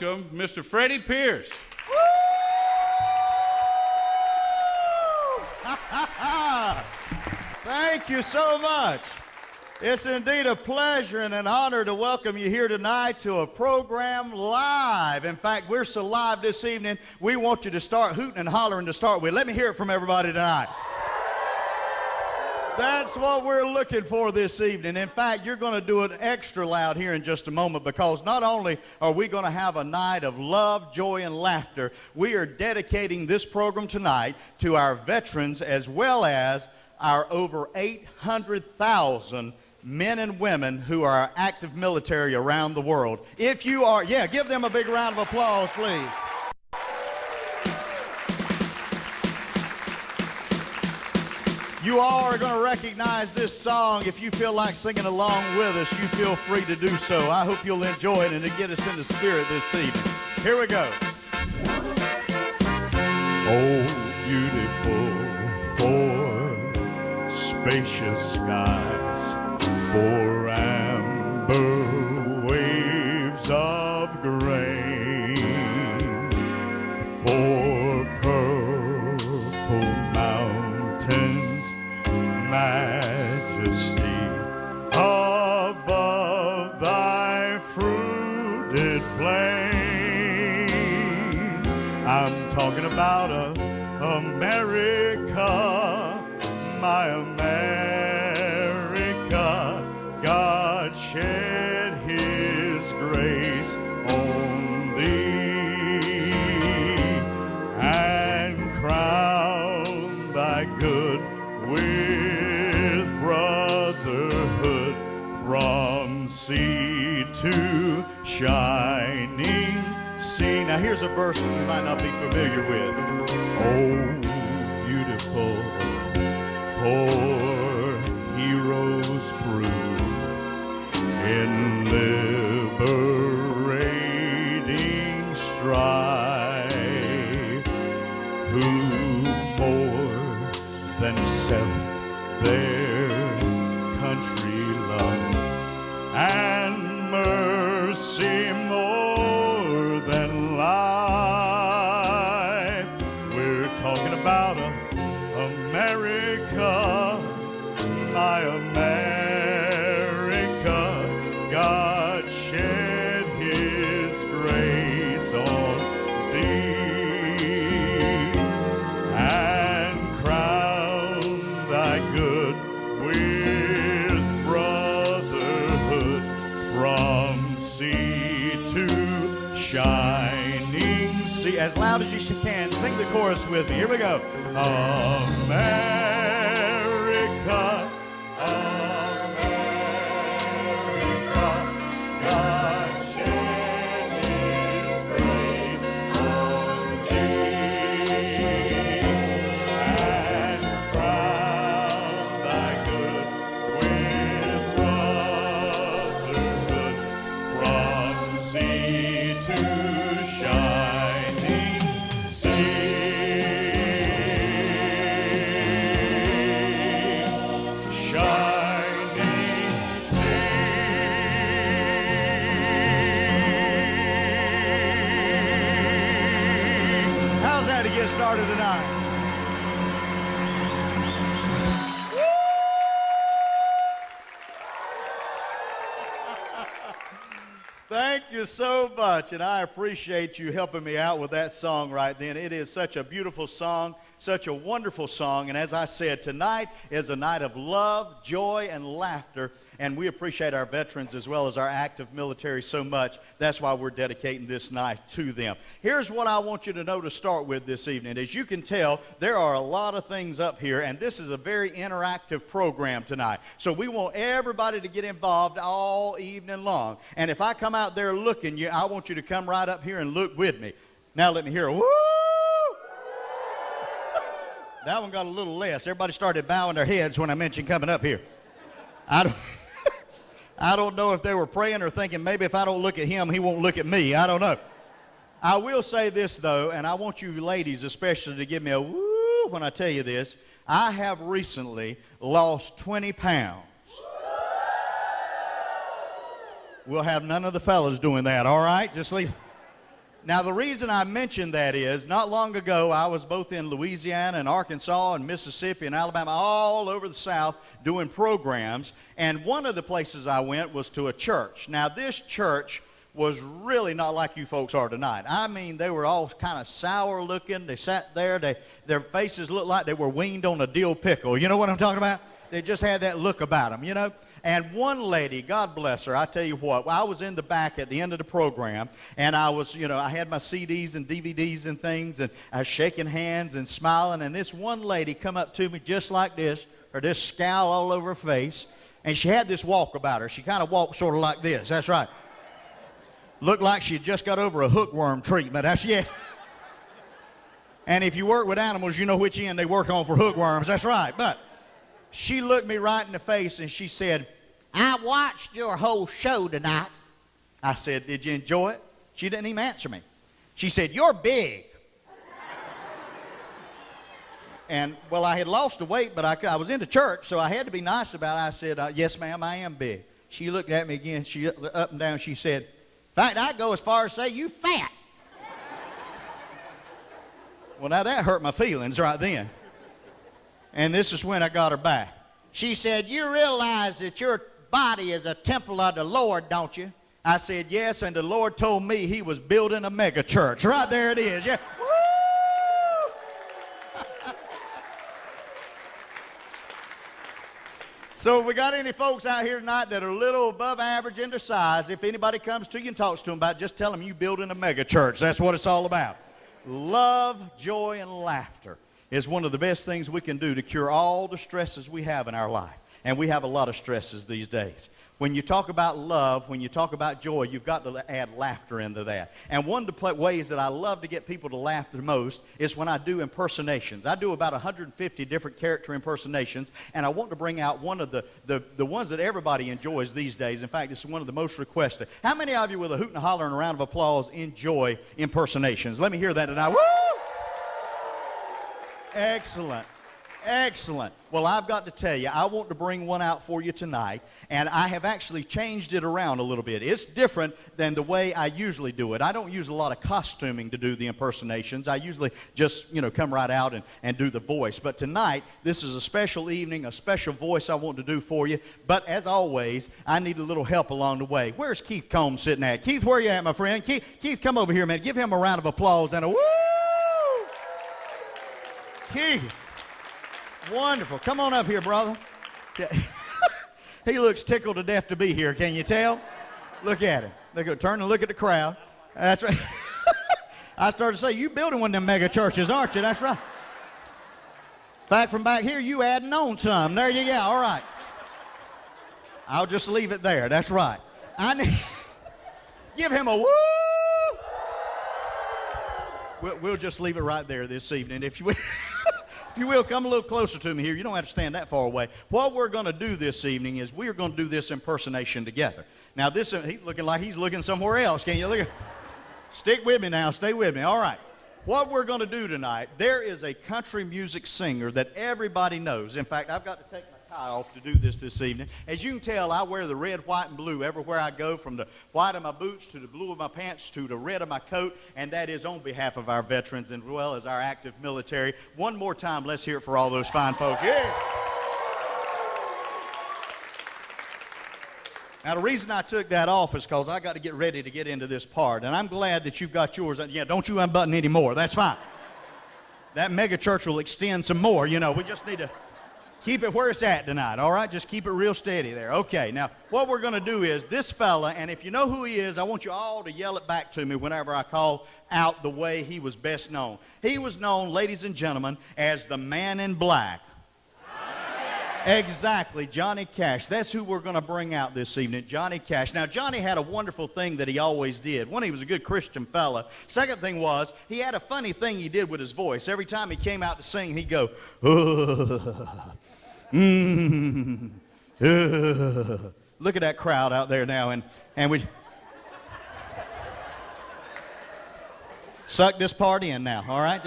welcome Mr. Freddie Pierce. Thank you so much. It's indeed a pleasure and an honor to welcome you here tonight to a program live. In fact, we're so live this evening, we want you to start hooting and hollering to start with. Let me hear it from everybody tonight. That's what we're looking for this evening. In fact, you're going to do it extra loud here in just a moment, because not only are we going to have a night of love, joy, and laughter, we are dedicating this program tonight to our veterans as well as our over 800,000 men and women who are active military around the world. If you are, give them a big round of applause, please. You all are going to recognize this song. If you feel like singing along with us, you feel free to do so. I hope you'll enjoy it and to get us in the spirit this evening. Here we go. Oh, beautiful for spacious skies, for amber waves of grain, for purple mountains, majesty above thy fruited plain. I'm talking about America, my America. God shed his grace on thee and crown thy good with brotherhood from sea to shining sea. Now here's a verse that you might not be familiar with. Oh, beautiful for heroes prove in liberating strife, who more than self their country love, and mercy more than life. We're talking about America, my America. God shed his grace on thee and crown thy good with brotherhood from sea to shining sea. As loud as you can, sing the chorus with me. Here we go. America, America, God shed his grace on thee and crown thy good with brotherhood from sea to shining sea. How's that to get started tonight? Thank you so much, and I appreciate you helping me out with that song right then. It is such a beautiful song, such a wonderful song, and as I said, tonight is a night of love, joy, and laughter, and we appreciate our veterans as well as our active military so much. That's why we're dedicating this night to them. Here's what I want you to know to start with this evening. As you can tell, there are a lot of things up here, and this is a very interactive program tonight. So we want everybody to get involved all evening long. And if I come out there looking you, I want you to come right up here and look with me. Now let me hear a woo! That one got a little less. Everybody started bowing their heads when I mentioned coming up here. I don't know if they were praying or thinking maybe if I don't look at him, he won't look at me. I don't know. I will say this, though, and I want you ladies especially to give me a woo when I tell you this. I have recently lost 20 pounds. We'll have none of the fellas doing that, all right? Just leave. Now, the reason I mention that is, not long ago, I was both in Louisiana and Arkansas and Mississippi and Alabama, all over the South, doing programs. And one of the places I went was to a church. Now, this church was really not like you folks are tonight. I mean, they were all kind of sour looking. They sat there. Their faces looked like they were weaned on a dill pickle. You know what I'm talking about? They just had that look about them, you know. And one lady, God bless her, I tell you what, I was in the back at the end of the program, and I was, you know, I had my CDs and DVDs and things, and I was shaking hands and smiling, and this one lady come up to me just like this, or this scowl all over her face, and she had this walk about her. She kind of walked sort of like this. That's right. Looked like she had just got over a hookworm treatment. That's, yeah. And if you work with animals, you know which end they work on for hookworms. That's right. But she looked me right in the face, and she said, "I watched your whole show tonight." I said, "Did you enjoy it?" She didn't even answer me. She said, "You're big." And, well, I had lost the weight, but I was into church, so I had to be nice about it. I said, "Yes, ma'am, I am big." She looked at me again. She up and down. She said, "In fact, I'd go as far as say you fat." Well, now that hurt my feelings right then. And this is when I got her back. She said, "You realize that your body is a temple of the Lord, don't you?" I said, "Yes, and the Lord told me he was building a mega church." Right there it is. Yeah. Woo! So if we got any folks out here tonight that are a little above average in their size, if anybody comes to you and talks to them about it, just tell them you building a mega church. That's what it's all about. Love, joy, and laughter is one of the best things we can do to cure all the stresses we have in our life. And we have a lot of stresses these days. When you talk about love, when you talk about joy, you've got to add laughter into that. And one of the ways that I love to get people to laugh the most is when I do impersonations. I do about 150 different character impersonations, and I want to bring out one of the ones that everybody enjoys these days. In fact, it's one of the most requested. How many of you, with a hoot and a holler and a round of applause, enjoy impersonations? Let me hear that tonight. Woo! Excellent. Excellent. Well, I've got to tell you, I want to bring one out for you tonight, and I have actually changed it around a little bit. It's different than the way I usually do it. I don't use a lot of costuming to do the impersonations. I usually just, you know, come right out and do the voice. But tonight, this is a special evening, a special voice I want to do for you. But as always, I need a little help along the way. Where's Keith Combs sitting at? Keith, where you at, my friend? Keith, come over here, man. Give him a round of applause and a woo! Keith. Wonderful. Come on up here, brother. He looks tickled to death to be here. Can you tell? Look at him. Turn and look at the crowd. That's right. I started to say, you building one of them mega churches, aren't you? That's right. In fact, from back here, you adding on some. There you go. All right. I'll just leave it there. That's right. Give him a woo. We'll just leave it right there this evening. If you will. If you will, come a little closer to me here. You don't have to stand that far away. What we're going to do this evening is we're going to do this impersonation together. Now, he's looking like he's looking somewhere else. Can you look? Stick with me now. Stay with me. All right. What we're going to do tonight, there is a country music singer that everybody knows. In fact, I've got to take my tie off to do this evening. As you can tell, I wear the red, white, and blue everywhere I go, from the white of my boots to the blue of my pants to the red of my coat, and that is on behalf of our veterans as well as our active military. One more time, let's hear it for all those fine folks. Yeah! Now, the reason I took that off is because I got to get ready to get into this part, and I'm glad that you've got yours. Yeah, don't you unbutton any more. That's fine. That mega church will extend some more. You know, we just need to keep it where it's at tonight, all right? Just keep it real steady there. Okay, now, what we're going to do is this fella, and if you know who he is, I want you all to yell it back to me whenever I call out the way he was best known. He was known, ladies and gentlemen, as the Man in Black. Exactly, Johnny Cash. That's who we're going to bring out this evening, Johnny Cash. Now, Johnny had a wonderful thing that he always did. One, he was a good Christian fella. Second thing was, he had a funny thing he did with his voice. Every time he came out to sing, he'd go, look at that crowd out there now, and we suck this part in now, all right?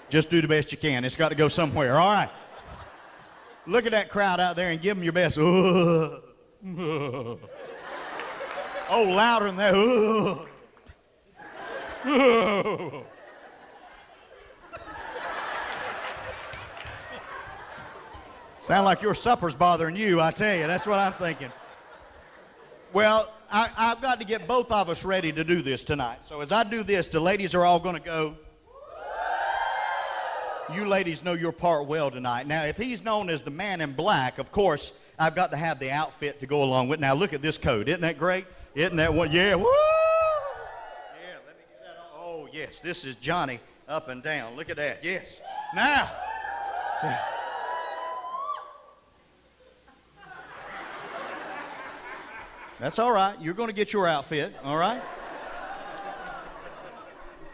Just do the best you can. It's got to go somewhere, all right? Look at that crowd out there and give them your best. Oh, louder than that. Sound like your supper's bothering you, I tell you. That's what I'm thinking. Well, I've got to get both of us ready to do this tonight. So as I do this, the ladies are all going to go. You ladies know your part well tonight. Now, if he's known as the man in black, of course, I've got to have the outfit to go along with. Now, look at this coat. Isn't that great? Isn't that one? Yeah. Woo! Yeah, let me get that on. Oh, yes. This is Johnny up and down. Look at that. Yes. Now. Yeah. That's all right. You're going to get your outfit, all right?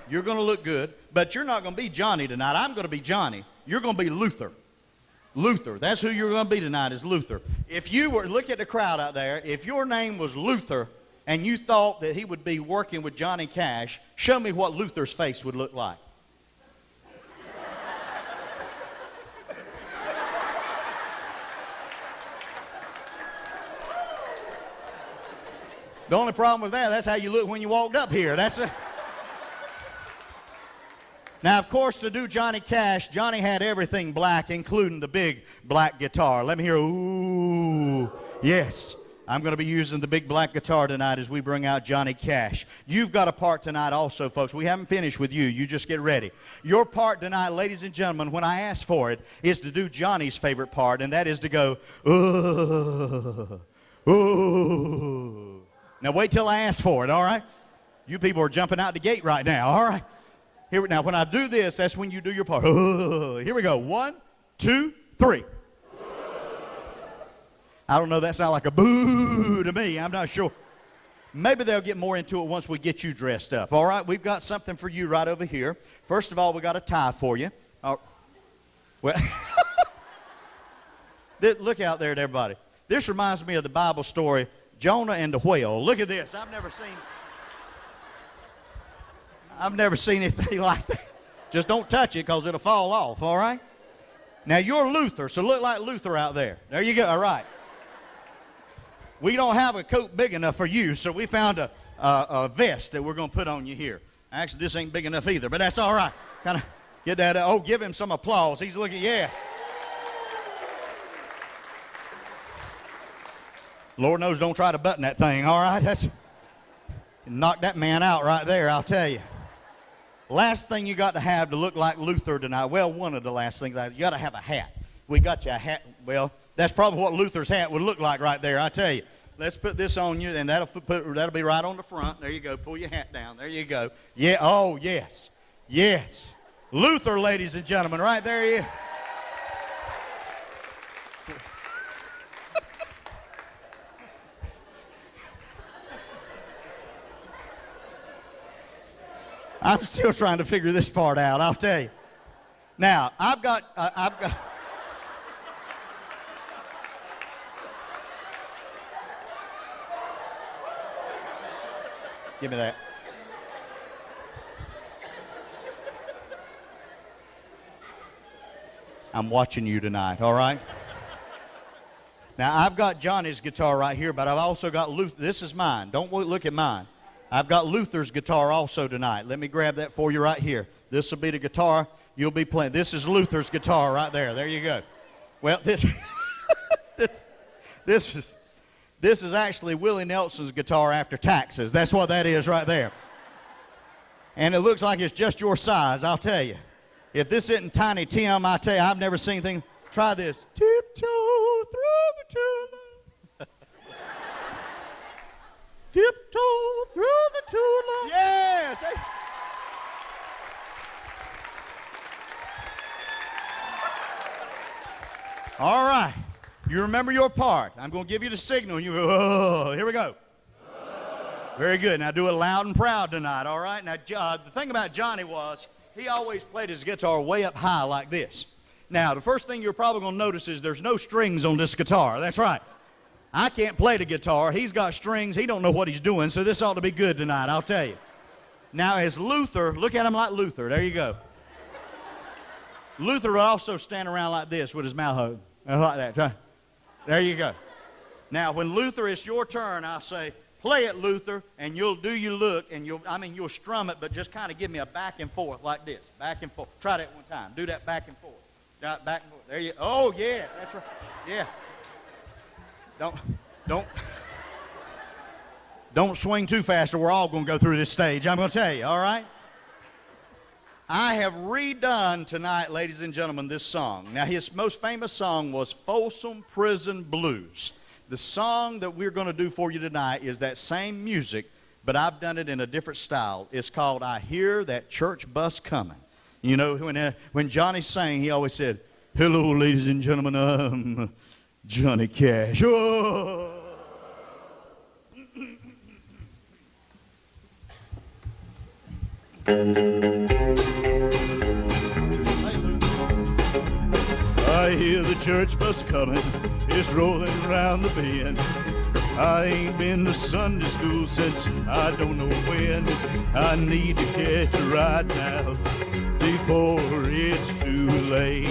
You're going to look good, but you're not going to be Johnny tonight. I'm going to be Johnny. You're going to be Luther. Luther. That's who you're going to be tonight, is Luther. If you were, look at the crowd out there, if your name was Luther and you thought that he would be working with Johnny Cash, show me what Luther's face would look like. The only problem with that, that's how you look when you walked up here. Now, of course, to do Johnny Cash, Johnny had everything black, including the big black guitar. Let me hear, ooh, yes. I'm going to be using the big black guitar tonight as we bring out Johnny Cash. You've got a part tonight also, folks. We haven't finished with you. You just get ready. Your part tonight, ladies and gentlemen, when I ask for it, is to do Johnny's favorite part, and that is to go, ooh, ooh. Now, wait till I ask for it, all right? You people are jumping out the gate right now, all right? Here, now, when I do this, that's when you do your part. Here we go. 1, 2, 3. I don't know. That sounds like a boo to me. I'm not sure. Maybe they'll get more into it once we get you dressed up, all right? We've got something for you right over here. First of all, we got a tie for you. Well, look out there at everybody. This reminds me of the Bible story, Jonah and the whale. Look at this. I've never seen anything like that. Just don't touch it because it'll fall off, all right? Now, you're Luther, so look like Luther out there. There you go, all right. We don't have a coat big enough for you, so we found a vest that we're going to put on you here. Actually, this ain't big enough either, but that's all right. Kind of get that. Oh, give him some applause. He's looking, yes. Lord knows don't try to button that thing, all right? Knock that man out right there, I'll tell you. Last thing you got to have to look like Luther tonight, well, one of the last things, you got to have a hat. We got you a hat. Well, that's probably what Luther's hat would look like right there, I tell you. Let's put this on you, and that'll be right on the front. There you go. Pull your hat down. There you go. Yeah, oh, yes. Yes. Luther, ladies and gentlemen, right there he is. I'm still trying to figure this part out, I'll tell you. Now, I've got... Give me that. I'm watching you tonight, all right? Now, I've got Johnny's guitar right here, but I've also got Luther. This is mine. Don't look at mine. I've got Luther's guitar also tonight. Let me grab that for you right here. This will be the guitar you'll be playing. This is Luther's guitar right there. There you go. Well, this is actually Willie Nelson's guitar after taxes. That's what that is right there. And it looks like it's just your size, I'll tell you. If this isn't Tiny Tim, I tell you, I've never seen anything. Try this. Tiptoe through the tulip. Tiptoe through the tulip. Yes. All right. You remember your part. I'm going to give you the signal. You go, oh, here we go. Very good. Now do it loud and proud tonight, all right? Now, the thing about Johnny was he always played his guitar way up high like this. Now, the first thing you're probably going to notice is there's no strings on this guitar. That's right. I can't play the guitar. He's got strings. He don't know what he's doing, so this ought to be good tonight, I'll tell you. Now, as Luther, look at him like Luther. There you go. Luther will also stand around like this with his mouth open. Like that. There you go. Now, when Luther, it's your turn, I'll say, Play it, Luther, and you'll do your look, and you'll strum it, but just kind of give me a back and forth like this. Back and forth. Try that one time. Do that back and forth. Back and forth. There you. Oh yeah, that's right. Yeah. Don't swing too fast, or we're all going to go through this stage. I'm going to tell you. All right. I have redone tonight, ladies and gentlemen, this song. Now, his most famous song was Folsom Prison Blues. The song that we're going to do for you tonight is that same music, but I've done it in a different style. It's called I Hear That Church Bus Coming. You know, when Johnny sang, he always said, "Hello, ladies and gentlemen, I'm Johnny Cash." Oh. I hear the church bus coming, it's rolling around the bend. I ain't been to Sunday school since I don't know when. I need to catch a ride now before it's too late.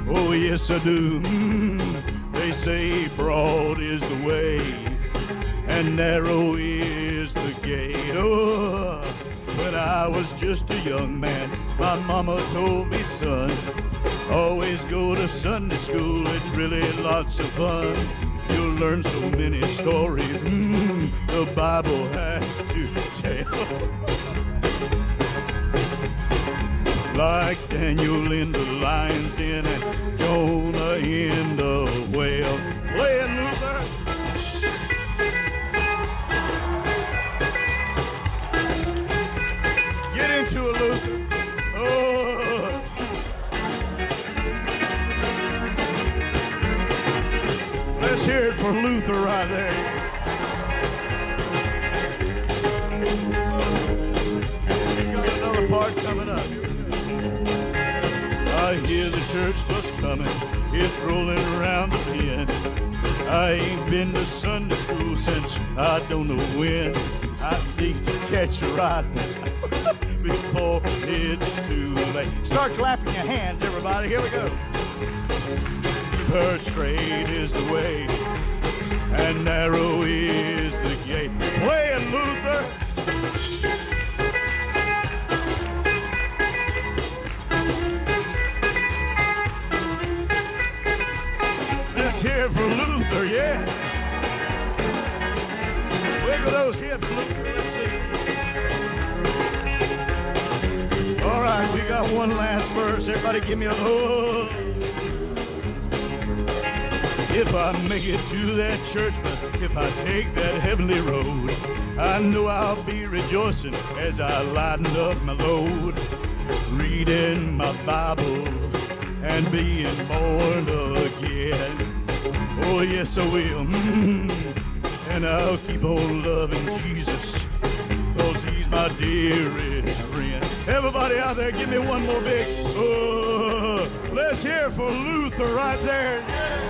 Oh yes I do. They say broad is the way and narrow is the gate. Oh, when I was just a young man, my mama told me, son, always go to Sunday school, it's really lots of fun. You'll learn so many stories the Bible has to tell. Like Daniel in the lion's den and Jonah in the whale. Play it, Luther. Get into it, Luther. Oh. Let's hear it for Luther right there. We got another part coming up. I hear the church bus coming, it's rolling around the bend. I ain't been to Sunday school since I don't know when. I need to catch a ride before it's too late. Start clapping your hands, everybody. Here we go. Keep her straight is the way, and narrow is the gate. Play it, Luther. Let's hear it for Luther, yeah. Wiggle those hips, Luther. Let's see. All right, we got one last verse. Everybody give me a oh. If I make it to that church, but if I take that heavenly road, I know I'll be rejoicing as I lighten up my load, reading my Bible and being born again. Oh yes I will, and I'll keep on loving Jesus, 'cause he's my dearest friend. Everybody out there, give me one more big oh. Let's hear it for Luther right there. Yeah.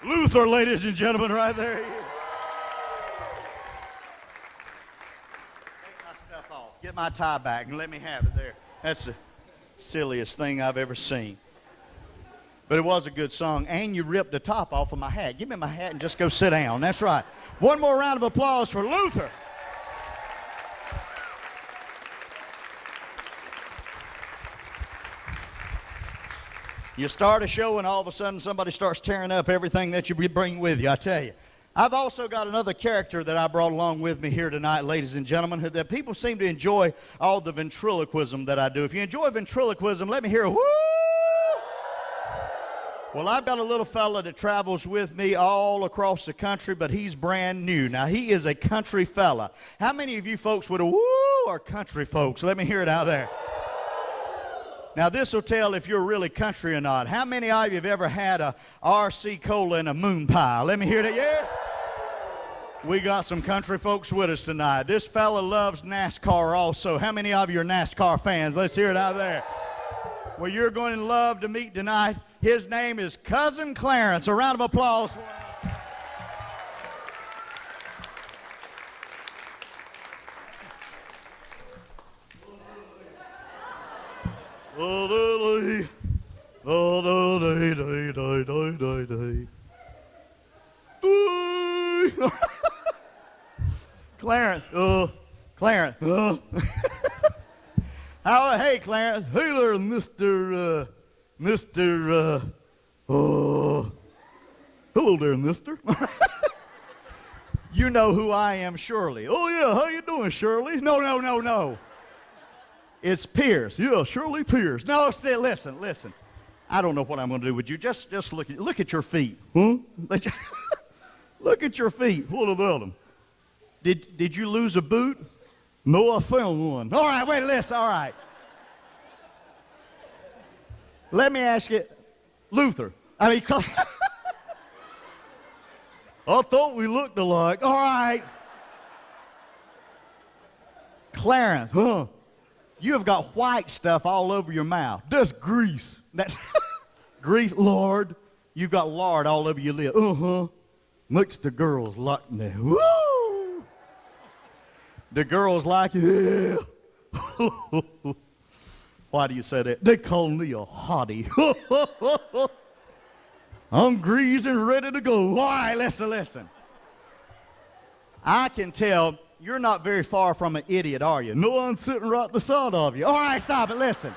Luther, ladies and gentlemen, right there. Take my stuff off. Get my tie back and let me have it there. That's the silliest thing I've ever seen. But it was a good song, and you ripped the top off of my hat. Give me my hat and just go sit down. That's right. One more round of applause for Luther. You start a show and all of a sudden somebody starts tearing up everything that you bring with you, I tell you. I've also got another character that I brought along with me here tonight, ladies and gentlemen, that people seem to enjoy all the ventriloquism that I do. If you enjoy ventriloquism, let me hear a whoo! Well, I've got a little fella that travels with me all across the country, but he's brand new. Now, he is a country fella. How many of you folks with a woo are country folks? Let me hear it out there. Now, this will tell if you're really country or not. How many of you have ever had a RC Cola and a moon pie? Let me hear that, yeah? We got some country folks with us tonight. This fella loves NASCAR also. How many of you are NASCAR fans? Let's hear it out there. Well, you're going to love to meet tonight. His name is Cousin Clarence. A round of applause for him. Oh, day. Clarence, hey, Clarence. Hey there, hello there, mister. You know who I am, Shirley. Oh, yeah, how you doing, Shirley? No. It's Pierce. Yeah, Shirley Pierce. No, listen. I don't know what I'm going to do with you. Just look at your feet. Huh? Look at your feet. What about them? Did you lose a boot? No, I found one. All right, wait, listen, all right. Let me ask you, Luther. I thought we looked alike. All right. Clarence, huh? You have got white stuff all over your mouth. That's grease. That's grease, lard. You've got lard all over your lip. Uh-huh. Makes the girls like me. Woo! The girls like you. Yeah. Why do you say that? They call me a hottie. I'm greased and ready to go. All right, listen. I can tell you're not very far from an idiot, are you? No, I'm sitting right beside of you. All right, stop it. Listen.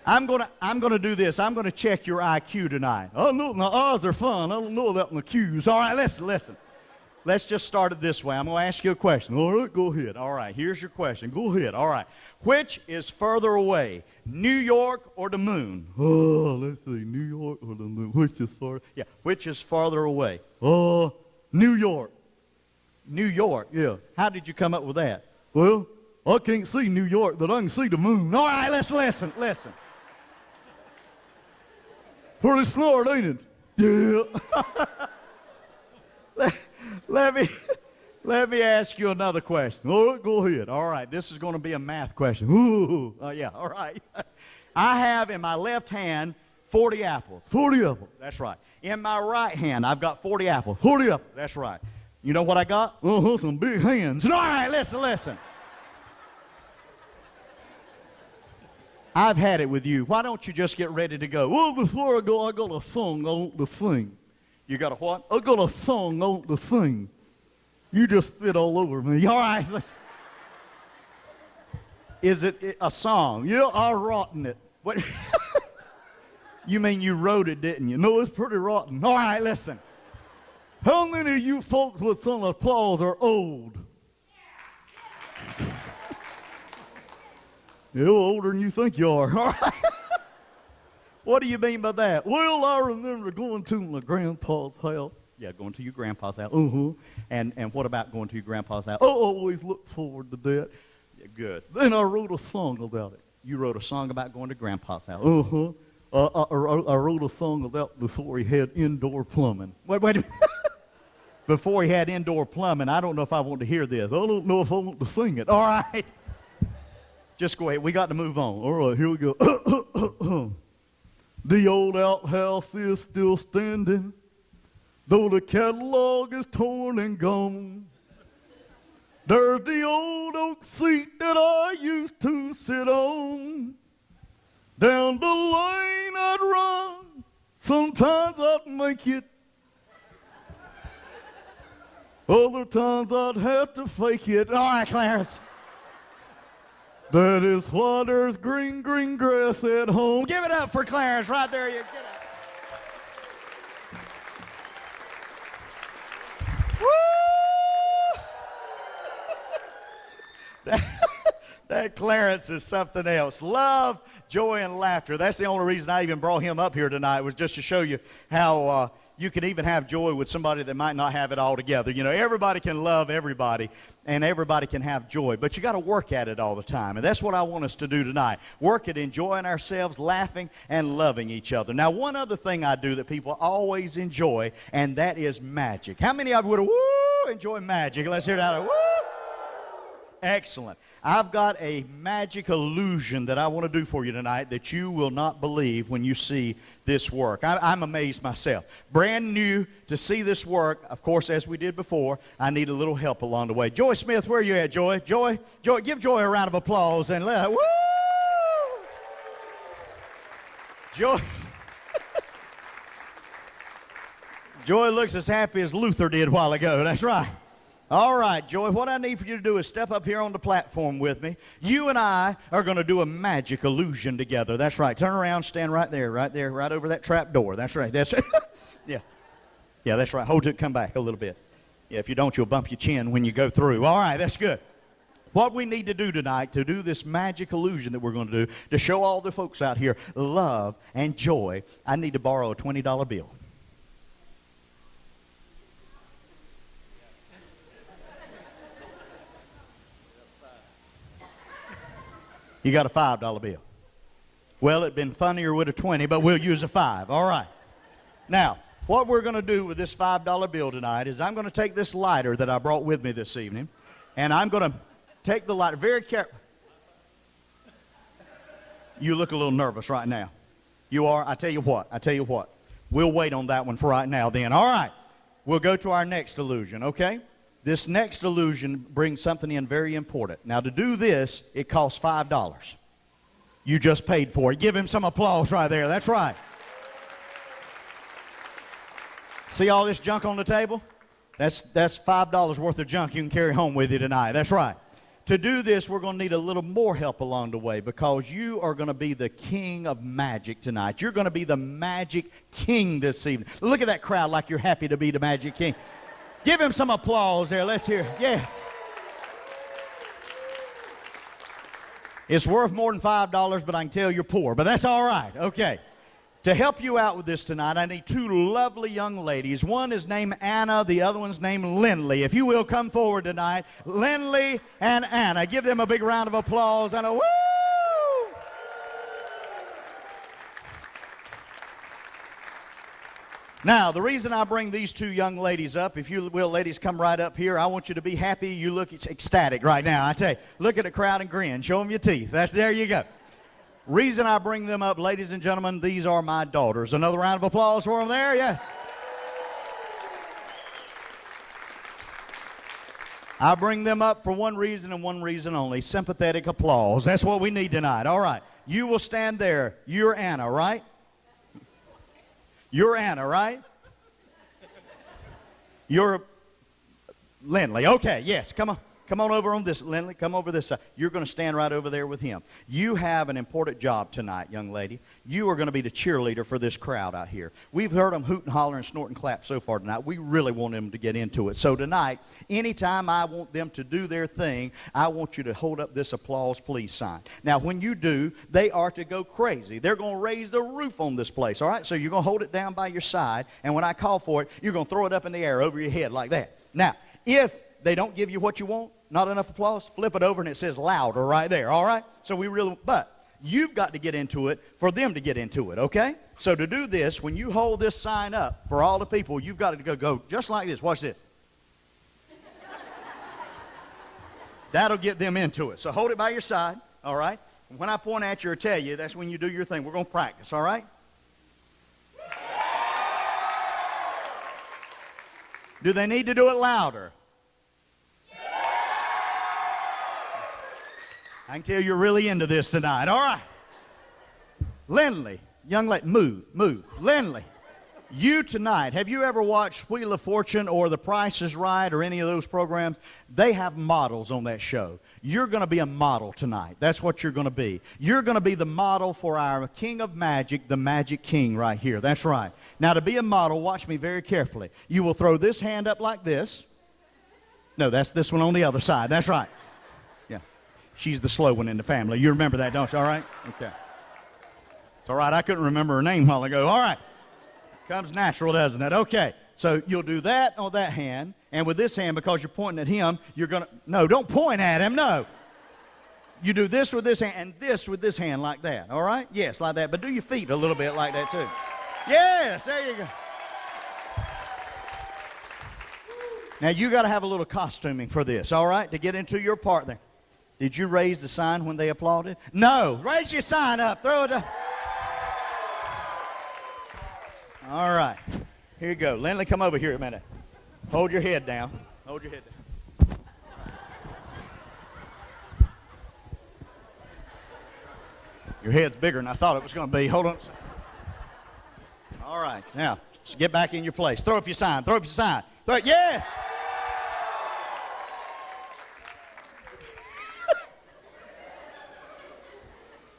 I'm gonna do this. I'm gonna check your IQ tonight. Oh no, my eyes are fine. I don't know about my Q's. All right, listen. Let's just start it this way. I'm gonna ask you a question. All right, go ahead. All right, here's your question. Go ahead. All right. Which is further away, New York or the moon? Oh, let's see, New York or the moon. Which is farther? Yeah, which is farther away? Oh, New York. New York, yeah. How did you come up with that? Well, I can't see New York, but I can see the moon. All right, let's listen. Pretty smart, ain't it? Yeah. Let me ask you another question. All right, go ahead. All right, this is going to be a math question. Ooh, yeah, all right. I have in my left hand 40 apples. 40 apples. That's right. In my right hand, I've got 40 apples. 40 apples. That's right. You know what I got? Some big hands. All right, listen. I've had it with you. Why don't you just get ready to go? Well, before I go, I got a song I want to sing. You got a what? I got a song I want to sing. You just spit all over me. All right, listen. Is it a song? Yeah, I rotten it. What? You mean you wrote it, didn't you? No, it's pretty rotten. All right, listen. How many of you folks with some applause are old? You're older than you think you are. All right. What do you mean by that? Well, I remember going to my grandpa's house. Yeah, going to your grandpa's house. And what about going to your grandpa's house? I always look forward to that. Yeah, good. Then I wrote a song about it. You wrote a song about going to grandpa's house. I wrote a song about before he had indoor plumbing. Wait a minute. Before he had indoor plumbing, I don't know if I want to hear this. I don't know if I want to sing it. All right. Just go ahead. We got to move on. All right, here we go. The old outhouse is still standing, though the catalog is torn and gone. There's the old oak seat that I used to sit on. Down the lane I'd run, sometimes I'd make it. Other times I'd have to fake it. All right, Clarence. That is why there's green grass at home. Give it up for Clarence right there. You get it. Woo! That Clarence is something else. Love, joy, and laughter. That's the only reason I even brought him up here tonight, was just to show you how you can even have joy with somebody that might not have it all together. You know, everybody can love everybody, and everybody can have joy, but you got to work at it all the time, and that's what I want us to do tonight. Work at enjoying ourselves, laughing, and loving each other. Now, one other thing I do that people always enjoy, and that is magic. How many of you would enjoy magic? Let's hear that. Woo! Excellent. I've got a magic illusion that I want to do for you tonight that you will not believe when you see this work. I'm amazed myself. Brand new to see this work. Of course, as we did before, I need a little help along the way. Joy Smith, where are you at, Joy? Joy, give Joy a round of applause and let her, woo! Joy. Joy looks as happy as Luther did a while ago. That's right. All right, Joy, what I need for you to do is step up here on the platform with me. You and I are going to do a magic illusion together. That's right. Turn around, stand right there, right over that trap door. That's right. That's right. Yeah. Yeah, that's right. Hold it, come back a little bit. Yeah, if you don't, you'll bump your chin when you go through. All right, that's good. What we need to do tonight to do this magic illusion that we're going to do, to show all the folks out here love and joy, I need to borrow a $20 bill. You got a $5 bill. Well, it'd been funnier with a 20, but we'll use a 5. All right. Now, what we're going to do with this $5 bill tonight is I'm going to take this lighter that I brought with me this evening, and I'm going to take the lighter very carefully. You look a little nervous right now. You are? I tell you what. We'll wait on that one for right now then. All right. We'll go to our next illusion, okay? This next illusion brings something in very important. Now, to do this, it costs $5. You just paid for it. Give him some applause right there. That's right. See all this junk on the table? That's $5 worth of junk you can carry home with you tonight. That's right. To do this, we're going to need a little more help along the way because you are going to be the king of magic tonight. You're going to be the magic king this evening. Look at that crowd like you're happy to be the magic king. Give him some applause there. Let's hear it. Yes. It's worth more than $5, but I can tell you're poor. But that's all right. Okay. To help you out with this tonight, I need two lovely young ladies. One is named Anna. The other one's named Lindley. If you will, come forward tonight. Lindley and Anna. Give them a big round of applause and a woo! Now, the reason I bring these two young ladies up, if you will, ladies, come right up here. I want you to be happy. You look ecstatic right now. I tell you, look at the crowd and grin. Show them your teeth. There you go. Reason I bring them up, ladies and gentlemen, these are my daughters. Another round of applause for them there, yes. I bring them up for one reason and one reason only, sympathetic applause. That's what we need tonight. All right, you will stand there. You're Anna, right? You're Anna, right? You're Lindley. Okay, yes, come on. Come on over on this, Lindley. Come over this side. You're going to stand right over there with him. You have an important job tonight, young lady. You are going to be the cheerleader for this crowd out here. We've heard them hoot and holler and snort and clap so far tonight. We really want them to get into it. So tonight, anytime I want them to do their thing, I want you to hold up this applause please sign. Now, when you do, they are to go crazy. They're going to raise the roof on this place, all right? So you're going to hold it down by your side, and when I call for it, you're going to throw it up in the air over your head like that. Now, if they don't give you what you want, not enough applause, flip it over and it says louder right there, all right? So but you've got to get into it for them to get into it, okay? So to do this, when you hold this sign up for all the people, you've got to go just like this. Watch this. That'll get them into it. So hold it by your side, all right? When I point at you or tell you, that's when you do your thing. We're going to practice, all right? Do they need to do it louder? I can tell you're really into this tonight. All right. Lindley, young lady, move. Lindley, you tonight, have you ever watched Wheel of Fortune or The Price is Right or any of those programs? They have models on that show. You're going to be a model tonight. That's what you're going to be. You're going to be the model for our King of Magic, the Magic King right here. That's right. Now, to be a model, watch me very carefully. You will throw this hand up like this. No, that's this one on the other side. That's right. She's the slow one in the family. You remember that, don't you? All right? Okay. It's all right. I couldn't remember her name a while ago. All right. Comes natural, doesn't it? Okay. So you'll do that on that hand. And with this hand, because you're pointing at him, you're going to... No, don't point at him. No. You do this with this hand and this with this hand like that. All right? Yes, like that. But do your feet a little bit like that, too. Yes, there you go. Now, you got to have a little costuming for this, all right, to get into your part there. Did you raise the sign when they applauded? No. Raise your sign up. Throw it up. All right. Here you go. Lindley, come over here a minute. Hold your head down. Hold your head down. Your head's bigger than I thought it was going to be. Hold on a second. All right. Now, get back in your place. Throw up your sign. Throw up your sign. Yes.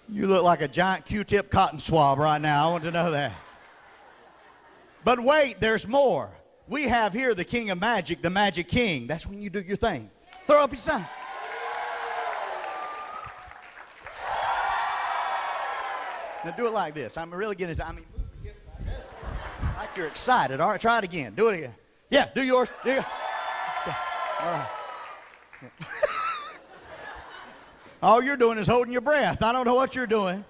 You look like a giant Q-tip cotton swab right now. I want to know that. But wait, there's more. We have here the King of Magic, the Magic King. That's when you do your thing. Throw up your sign. Now do it like this. I'm really getting into, move like you're excited. All right, try it again. Do it again. Yeah, do yours. Do yours. Yeah. All right. Yeah. All you're doing is holding your breath. I don't know what you're doing.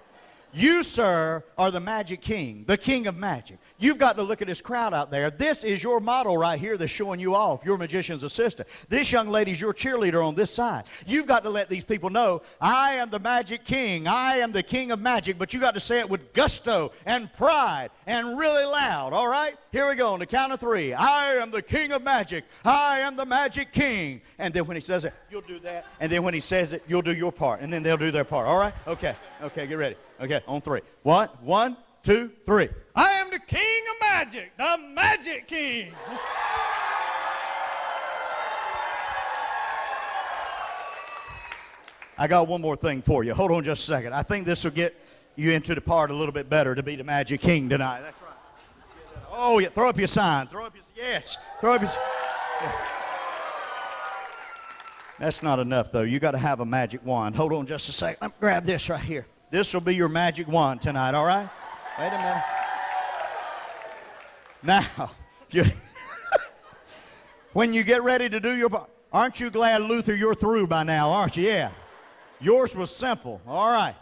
You, sir, are the Magic King, the King of Magic. You've got to look at this crowd out there. This is your model right here that's showing you off, your magician's assistant. This young lady's your cheerleader on this side. You've got to let these people know, I am the Magic King. I am the King of Magic, but you got to say it with gusto and pride and really loud, all right? Here we go, on the count of 3. I am the King of Magic. I am the Magic King. And then when he says it, you'll do that. And then when he says it, you'll do your part. And then they'll do their part, all right? Okay, get ready. Okay, on 3. 1, 2, 3. I am the King of Magic, the Magic King. I got one more thing for you. Hold on just a second. I think this will get you into the part a little bit better to be the Magic King tonight. That's right. Oh, yeah, throw up your sign. Throw up your, yes. Throw up your, yeah. That's not enough, though. You got to have a magic wand. Hold on just a second. Let me grab this right here. This will be your magic wand tonight, all right? Wait a minute. Now, when you get ready to do your part, aren't you glad, Luther, you're through by now, aren't you? Yeah. Yours was simple. All right.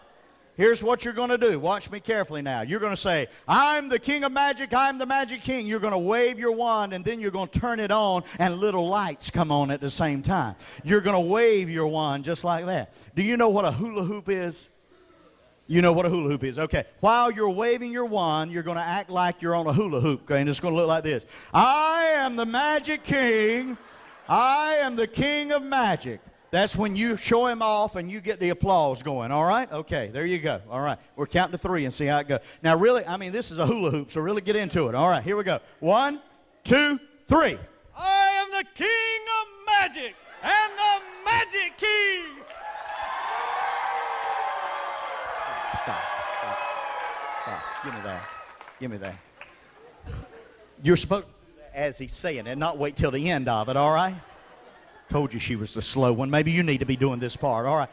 Here's what you're going to do. Watch me carefully now. You're going to say, I'm the King of Magic. I'm the Magic King. You're going to wave your wand, and then you're going to turn it on, and little lights come on at the same time. You're going to wave your wand just like that. Do you know what a hula hoop is? You know what a hula hoop is. Okay. While you're waving your wand, you're going to act like you're on a hula hoop. Okay? And it's going to look like this. I am the Magic King. I am the King of Magic. That's when you show him off and you get the applause going. All right? Okay. There you go. All right. We're counting to 3 and see how it goes. Now, really, this is a hula hoop, so really get into it. All right. Here we go. 1, 2, 3. I am the King of Magic and the Magic King. Stop. Give me that. Give me that. You're supposed to do that as he's saying it, not wait till the end of it, all right? Told you she was the slow one. Maybe you need to be doing this part, all right?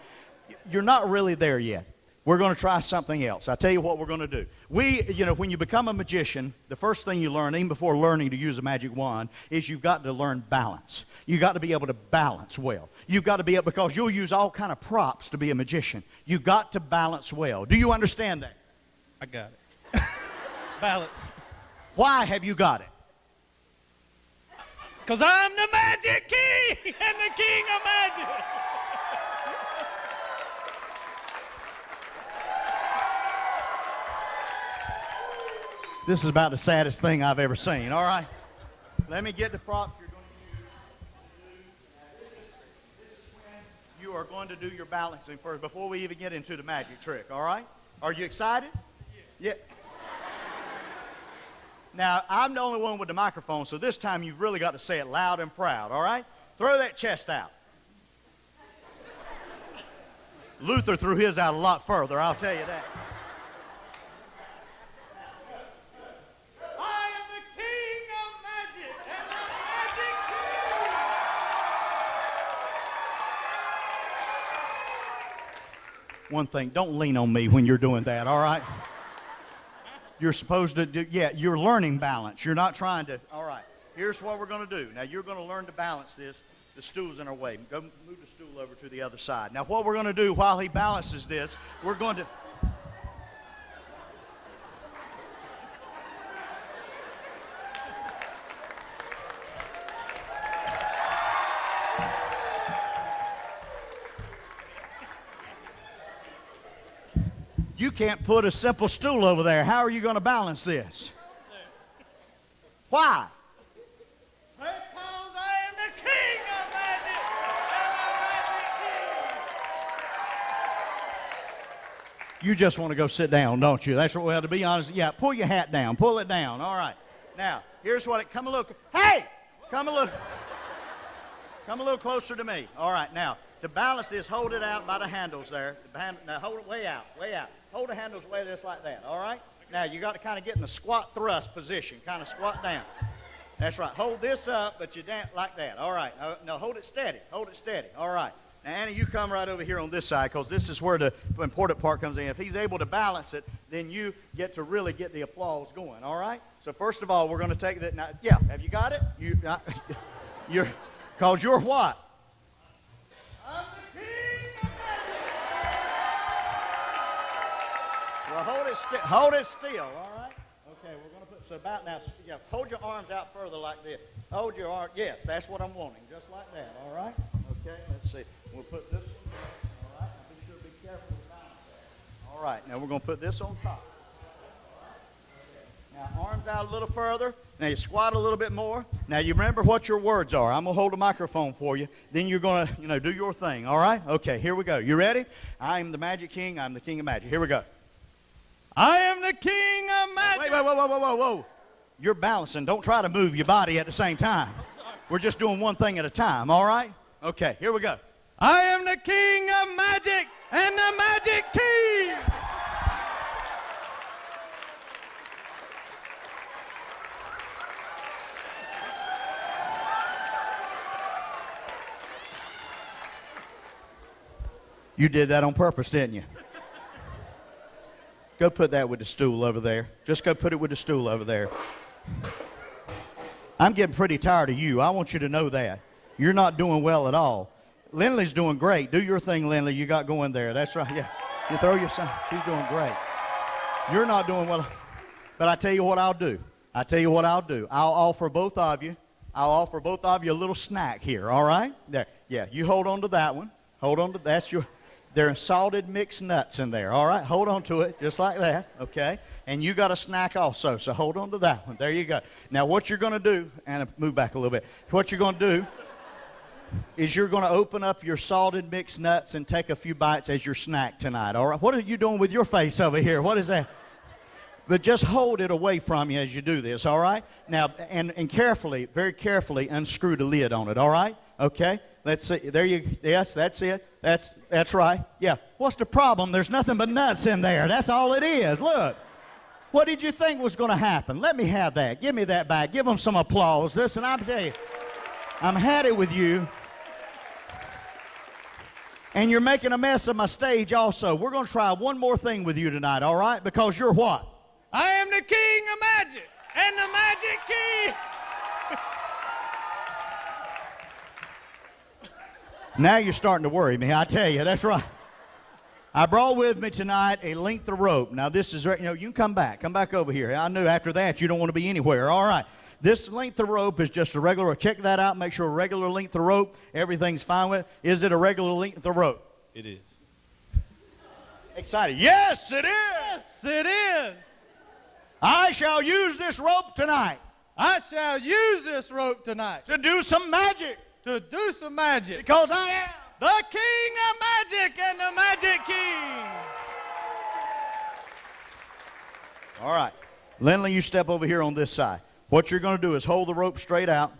You're not really there yet. We're going to try something else. I'll tell you what we're going to do. When you become a magician, the first thing you learn, even before learning to use a magic wand, is you've got to learn balance. You've got to be able to balance well. You've got to be able, because you'll use all kind of props to be a magician. You've got to balance well. Do you understand that? I got it. Balance. Why have you got it? Because I'm the Magic King and the King of Magic. This is about the saddest thing I've ever seen, all right? Let me get the props you're going to use. This is when you are going to do your balancing first, before we even get into the magic trick, all right? Are you excited? Yeah. Now, I'm the only one with the microphone, so this time you've really got to say it loud and proud, all right? Throw that chest out. Luther threw his out a lot further, I'll tell you that. I am the King of Magic and the Magic King. One thing, don't lean on me when you're doing that, all right? You're supposed to do, you're learning balance. You're not trying to, all right, here's what we're going to do. Now, you're going to learn to balance this. The stool's in our way. Go move the stool over to the other side. Now, what we're going to do while he balances this, we're going to... You can't put a simple stool over there. How are you going to balance this? Why? Because I am the King of Magic and the Magic You just want to go sit down, don't you? That's what, well, to be honest, yeah, pull your hat down. Pull it down. All right. Now, here's what it, come a little, hey! Come a little closer to me. All right, now, to balance this, hold it out by the handles there. Now, hold it way out, way out. Hold the handles way just like that, all right? Now, you got to kind of get in a squat thrust position, kind of squat down. That's right. Hold this up, but you down like that. All right. No, hold it steady. Hold it steady. All right. Now, Annie, you come right over here on this side because this is where the important part comes in. If he's able to balance it, then you get to really get the applause going. All right? So first of all, we're going to take that. Now, yeah, have you got it? Because you're what? I'm the king of magic. Well, hold it still. All right? Okay, we're going to put, so about now, yeah, hold your arms out further like this. Hold your arm, yes, that's what I'm wanting, just like that. All right? Okay, let's see. We'll put this one there. All right, now be sure to be careful with balance there. All right, now we're going to put this on top. All right. Okay. Now arms out a little further. Now you squat a little bit more. Now you remember what your words are. I'm going to hold a microphone for you. Then you're going to, do your thing. All right? Okay, here we go. You ready? I am the Magic King. I'm the King of Magic. Here we go. I am the king of magic. Wait, whoa. You're balancing. Don't try to move your body at the same time. We're just doing one thing at a time, all right? Okay, here we go. I am the king of magic and the magic king. You did that on purpose, didn't you? Go put that with the stool over there. Just go put it with the stool over there. I'm getting pretty tired of you. I want you to know that. You're not doing well at all. Lindley's doing great. Do your thing, Lindley. You got going there. That's right. Yeah. You throw your son. She's doing great. You're not doing well. But I tell you what I'll do. I'll offer both of you a little snack here, all right? There. Yeah, you hold on to that one. There are salted mixed nuts in there, all right? Hold on to it just like that, okay? And you got a snack also, so hold on to that one. There you go. Now what you're going to do, and move back a little bit. What you're going to do is you're going to open up your salted mixed nuts and take a few bites as your snack tonight, all right? What are you doing with your face over here? What is that? But just hold it away from you as you do this, all right? Now, and carefully, very carefully unscrew the lid on it, all right? Okay? Let's see. There you, yes, that's it. That's right. Yeah. What's the problem? There's nothing but nuts in there. That's all it is. Look. What did you think was going to happen? Let me have that. Give me that back. Give them some applause. Listen, I'll tell you, I'm had it with you. And you're making a mess of my stage also. We're going to try one more thing with you tonight, all right? Because you're what? I am the king of magic and the magic king. Now you're starting to worry me, I tell you, that's right. I brought with me tonight a length of rope. Now this is, you can come back over here. I knew after that you don't want to be anywhere, all right. This length of rope is just a regular, check that out, make sure a regular length of rope, everything's fine with it. Is it a regular length of rope? It is. Excited. Yes, it is. Yes, it is. I shall use this rope tonight. I shall use this rope tonight. To do some magic. To do some magic. Because I am the king of magic and the magic king. All right. Lindley, you step over here on this side. What you're going to do is hold the rope straight out.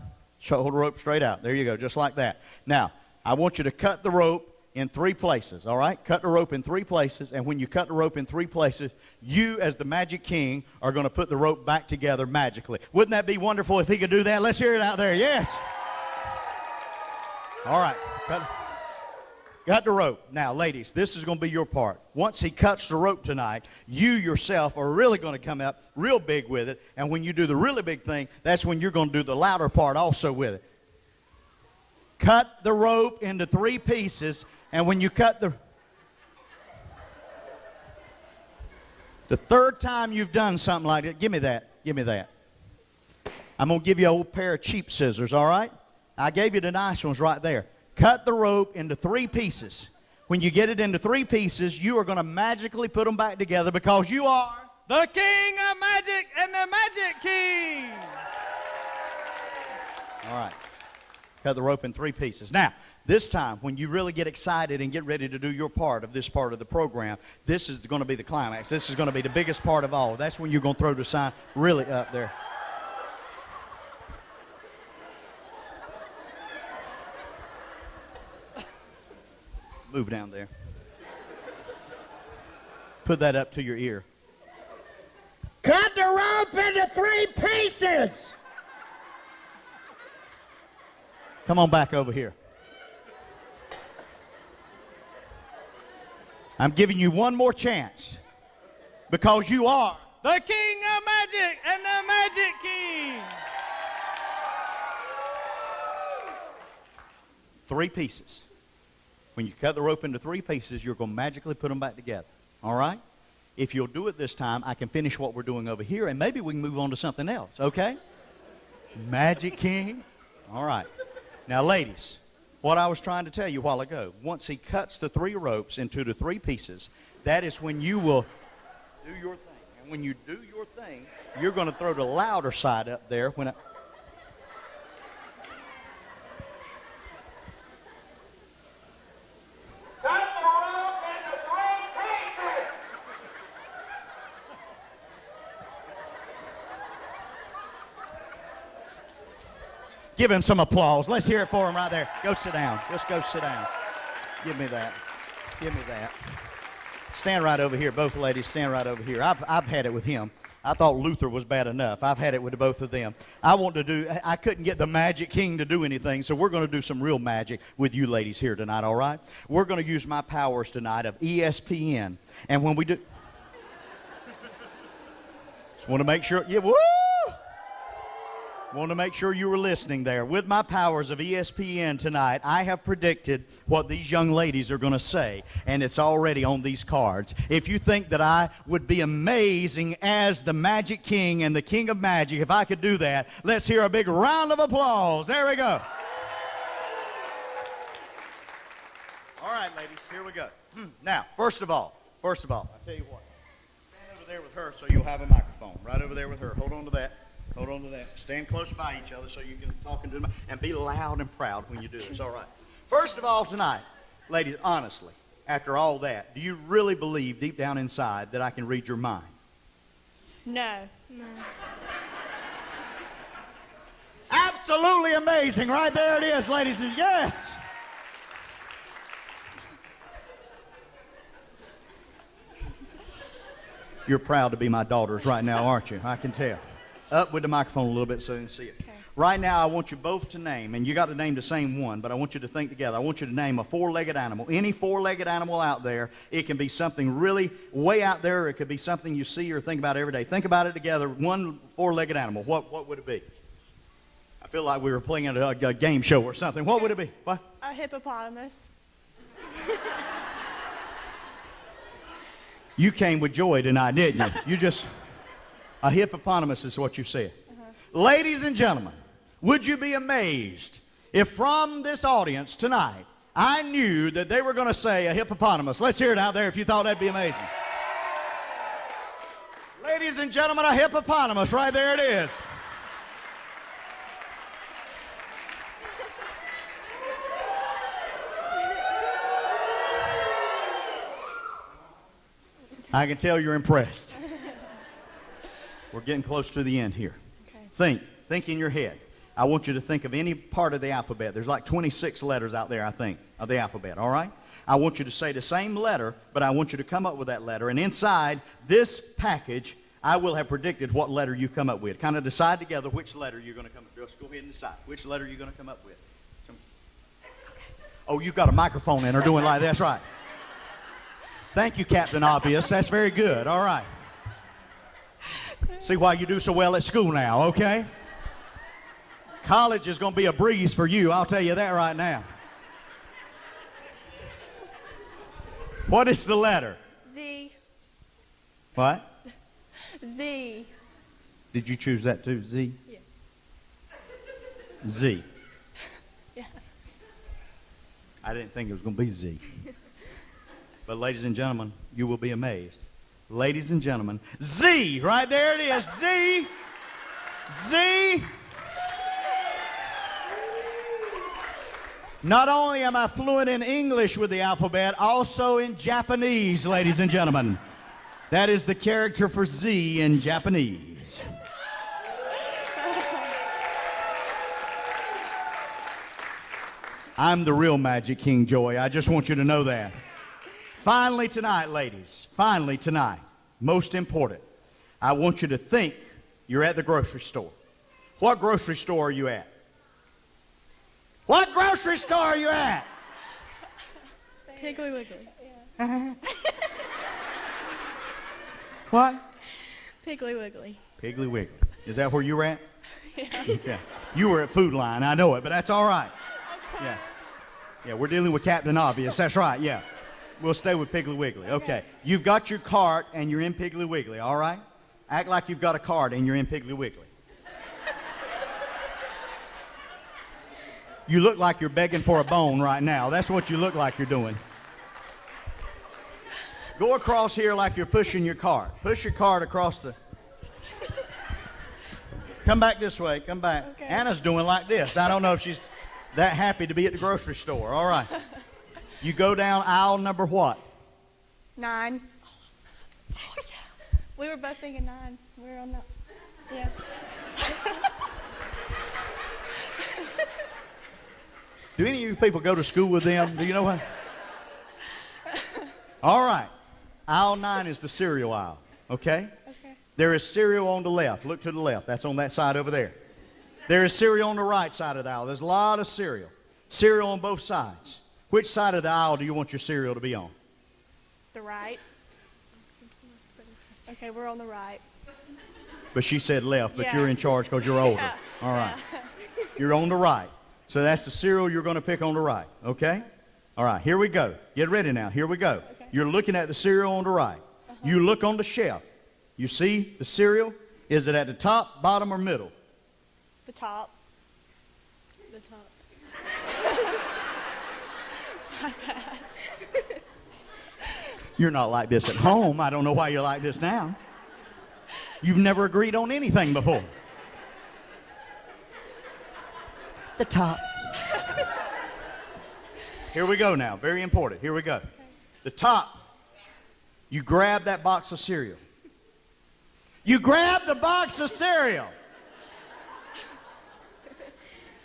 Hold the rope straight out. There you go, just like that. Now, I want you to cut the rope in 3 places, all right? Cut the rope in 3 places, and when you cut the rope in 3 places, you, as the Magic King, are going to put the rope back together magically. Wouldn't that be wonderful if he could do that? Let's hear it out there. Yes. All right. Got the rope. Now, ladies, this is going to be your part. Once he cuts the rope tonight, you yourself are really going to come up real big with it, and when you do the really big thing, that's when you're going to do the louder part also with it. Cut the rope into 3 pieces, and when you cut the 3rd time you've done something like that, give me that. I'm going to give you an old pair of cheap scissors, all right? I gave you the nice ones right there. Cut the rope into 3 pieces. When you get it into 3 pieces, you are going to magically put them back together because you are the king of magic and the magic king. All right. Cut the rope in 3 pieces. Now, this time, when you really get excited and get ready to do your part of this part of the program, this is going to be the climax. This is going to be the biggest part of all. That's when you're going to throw the sign really up there. Move down there. Put that up to your ear. Cut the rope into 3 pieces! Come on back over here. I'm giving you one more chance because you are the King of Magic and the Magic King. 3 pieces. When you cut the rope into 3 pieces, you're going to magically put them back together. All right? If you'll do it this time, I can finish what we're doing over here, and maybe we can move on to something else, okay? Magic King. All right. Now, ladies, what I was trying to tell you a while ago, once he cuts the 3 ropes into the 3 pieces, that is when you will do your thing. And when you do your thing, you're going to throw the louder side up there. When Give him some applause. Let's hear it for him right there. Go sit down. Just go sit down. Give me that. Give me that. Stand right over here. Both ladies, stand right over here. I've had it with him. I thought Luther was bad enough. I've had it with both of them. I couldn't get the Magic King to do anything, so we're going to do some real magic with you ladies here tonight, all right? We're going to use my powers tonight of ESPN. And when we do... Just want to make sure... Yeah, woo! Want to make sure you were listening there. With my powers of ESPN tonight, I have predicted what these young ladies are going to say, and it's already on these cards. If you think that I would be amazing as the Magic King and the King of Magic, if I could do that, let's hear a big round of applause. There we go. All right, ladies, here we go. Now, first of all, I'll tell you what. Stand over there with her so you'll have a microphone. Right over there with her. Hold on to that. Hold on to that. Stand close by each other so you can talk into them and be loud and proud when you do this. All right. First of all tonight, ladies, honestly, after all that, do you really believe deep down inside that I can read your mind? No. No. Absolutely amazing. Right there it is, ladies. Yes. You're proud to be my daughters right now, aren't you? I can tell. Up with the microphone a little bit so you can see it. Okay. Right now, I want you both to name, and you got to name the same one, but I want you to think together. I want you to name a 4-legged animal. Any 4-legged animal out there. It can be something really way out there. It could be something you see or think about every day. Think about it together. One 4-legged animal. What would it be? I feel like we were playing at a game show or something. What would it be? What? A hippopotamus. You came with joy tonight, didn't you? You just... A hippopotamus is what you said. Ladies and gentlemen, would you be amazed if from this audience tonight I knew that they were going to say a hippopotamus? Let's hear it out there if you thought that'd be amazing. Ladies and gentlemen, a hippopotamus. Right there it is. I can tell you're impressed. We're getting close to the end here. Okay. Think in your head. I want you to think of any part of the alphabet. There's like 26 letters out there, I think, of the alphabet, all right? I want you to say the same letter, but I want you to come up with that letter. And inside this package, I will have predicted what letter you come up with. Kind of decide together which letter you're going to come up with. Just go ahead and decide which letter you're going to come up with. Oh, you've got a microphone in her doing like that's right. Thank you, Captain Obvious. That's very good. All right. See why you do so well at school now, okay? College is going to be a breeze for you, I'll tell you that right now. What is the letter? Z. What? Z. Did you choose that too, Z? Yes. Z. Yeah. I didn't think it was going to be Z. But ladies and gentlemen, you will be amazed. Ladies and gentlemen, Z, right there it is, Z, Z. Not only am I fluent in English with the alphabet, also in Japanese, ladies and gentlemen. That is the character for Z in Japanese. I'm the real Magic King, Joey. I just want you to know that. Finally tonight, ladies, finally tonight, most important, I want you to think you're at the grocery store. What grocery store are you at? What grocery store are you at? Piggly Wiggly. What? Piggly Wiggly. Piggly Wiggly. Is that where you were at? Yeah. Yeah. You were at Food Line, I know it, but that's all right. Yeah. Yeah, we're dealing with Captain Obvious. That's right, yeah. We'll stay with Piggly Wiggly. Okay. You've got your cart and you're in Piggly Wiggly, all right? Act like you've got a cart and you're in Piggly Wiggly. You look like you're begging for a bone right now. That's what you look like you're doing. Go across here like you're pushing your cart. Push your cart across the... Come back this way. Come back. Okay. Anna's doing like this. I don't know if she's that happy to be at the grocery store. All right. You go down aisle number what? 9. We were both thinking 9. We were on the... Yeah. Do any of you people go to school with them? Do you know what? All right. Aisle 9 is the cereal aisle, okay? Okay. There is cereal on the left. Look to the left. That's on that side over there. There is cereal on the right side of the aisle. There's a lot of cereal. Cereal on both sides. Which side of the aisle do you want your cereal to be on? The right. Okay, we're on the right. But she said left, but Yeah. you're in charge because you're older. Yeah. All right. Yeah. You're on the right. So that's the cereal you're going to pick on the right, okay? All right, here we go. Get ready now. Here we go. Okay. You're looking at the cereal on the right. You look on the shelf. You see the cereal? Is it at the top, bottom, or middle? The top. The top. My bad. You're not like this at home. I don't know why you're like this now. You've never agreed on anything before. The top. Here we go now. Very important. Here we go. The top. You grab that box of cereal. You grab the box of cereal.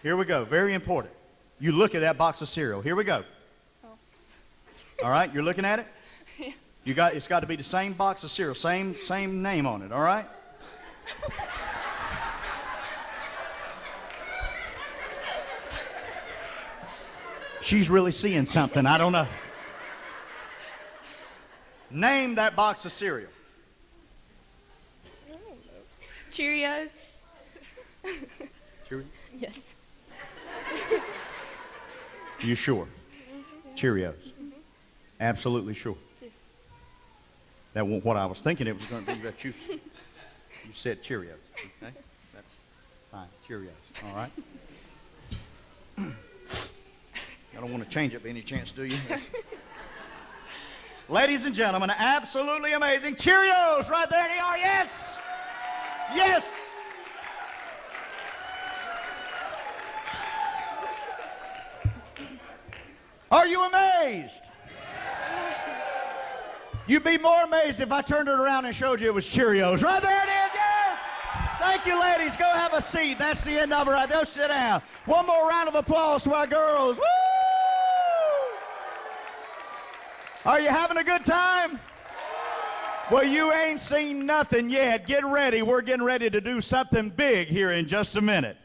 Here we go. Very important. You look at that box of cereal. Here we go. All right, you're looking at it? Yeah. It's got to be the same box of cereal, same name on it, all right? She's really seeing something. I don't know. Name that box of cereal. Cheerios. Cheerios? Yes. You sure? Cheerios. Absolutely sure. That wasn't what I was thinking it was going to be, but you said Cheerios. Okay? That's fine. Cheerios. All right? I don't want to change it by any chance, do you? Ladies and gentlemen, absolutely amazing Cheerios right there. They are. Yes! Yes! Are you amazed? You'd be more amazed if I turned it around and showed you it was Cheerios. Right there it is, yes! Thank you, ladies. Go have a seat. That's the end of it right there. Go sit down. One more round of applause to our girls. Woo! Are you having a good time? Well, you ain't seen nothing yet. Get ready. We're getting ready to do something big here in just a minute.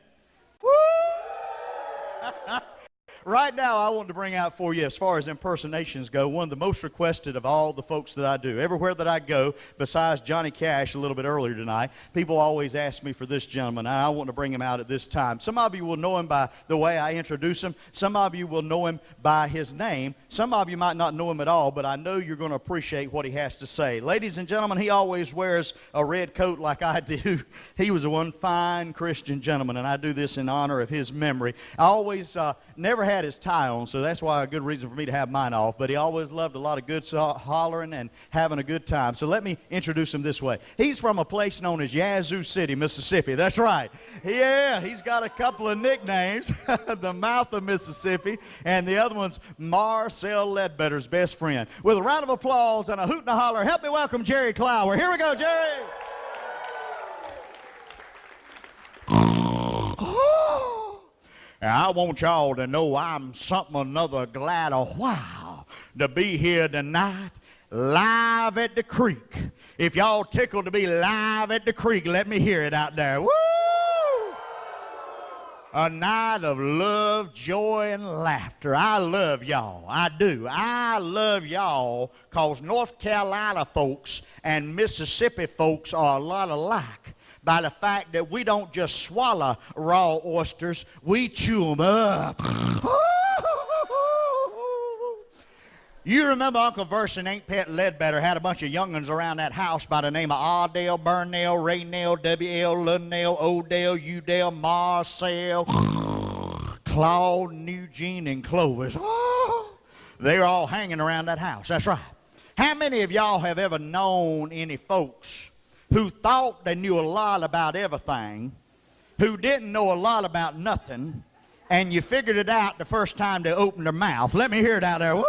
Woo! Right now, I want to bring out for you, as far as impersonations go, one of the most requested of all the folks that I do. Everywhere that I go, besides Johnny Cash a little bit earlier tonight, people always ask me for this gentleman, and I want to bring him out at this time. Some of you will know him by the way I introduce him. Some of you will know him by his name. Some of you might not know him at all, but I know you're going to appreciate what he has to say. Ladies and gentlemen, he always wears a red coat like I do. He was one fine Christian gentleman, and I do this in honor of his memory. I always never had his tie on, so that's why a good reason for me to have mine off. But he always loved a lot of good hollering and having a good time. So let me introduce him this way. He's from a place known as Yazoo City, Mississippi. That's right. Yeah, he's got a couple of nicknames. The Mouth of Mississippi, and the other one's Marcel Ledbetter's best friend. With a round of applause and a hoot and a holler, help me welcome Jerry Clower. Here we go, Jerry. I want y'all to know I'm something another glad a while to be here tonight, live at the creek. If y'all tickled to be live at the creek, let me hear it out there. Woo! A night of love, joy, and laughter. I love y'all. I do. I love y'all because North Carolina folks and Mississippi folks are a lot alike by the fact that we don't just swallow raw oysters, we chew them up. You remember Uncle Verse and Aunt Pet Ledbetter had a bunch of young'uns around that house by the name of Ardell, Burnell, Raynell, W.L., Lundell, Odell, Udell, Marcel, Claude, Eugene, and Clovis. They're all hanging around that house. That's right. How many of y'all have ever known any folks who thought they knew a lot about everything, who didn't know a lot about nothing, and you figured it out the first time they opened their mouth? Let me hear it out there. Woo!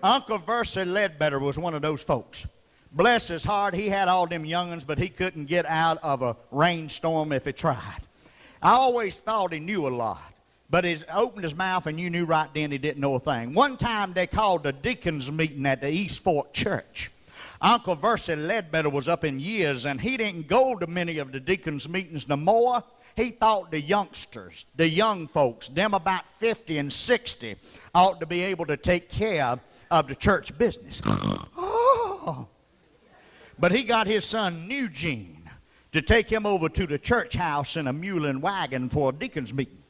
Uncle Versa Ledbetter was one of those folks. Bless his heart, he had all them young'uns, but he couldn't get out of a rainstorm if he tried. I always thought he knew a lot, but he opened his mouth and you knew right then he didn't know a thing. One time they called the Deacon's meeting at the East Fork Church. Uncle Versa Ledbetter was up in years, and he didn't go to many of the deacons' meetings no more. He thought the youngsters, the young folks, them about 50 and 60, ought to be able to take care of the church business. But he got his son Eugene to take him over to the church house in a mule and wagon for a deacon's meeting.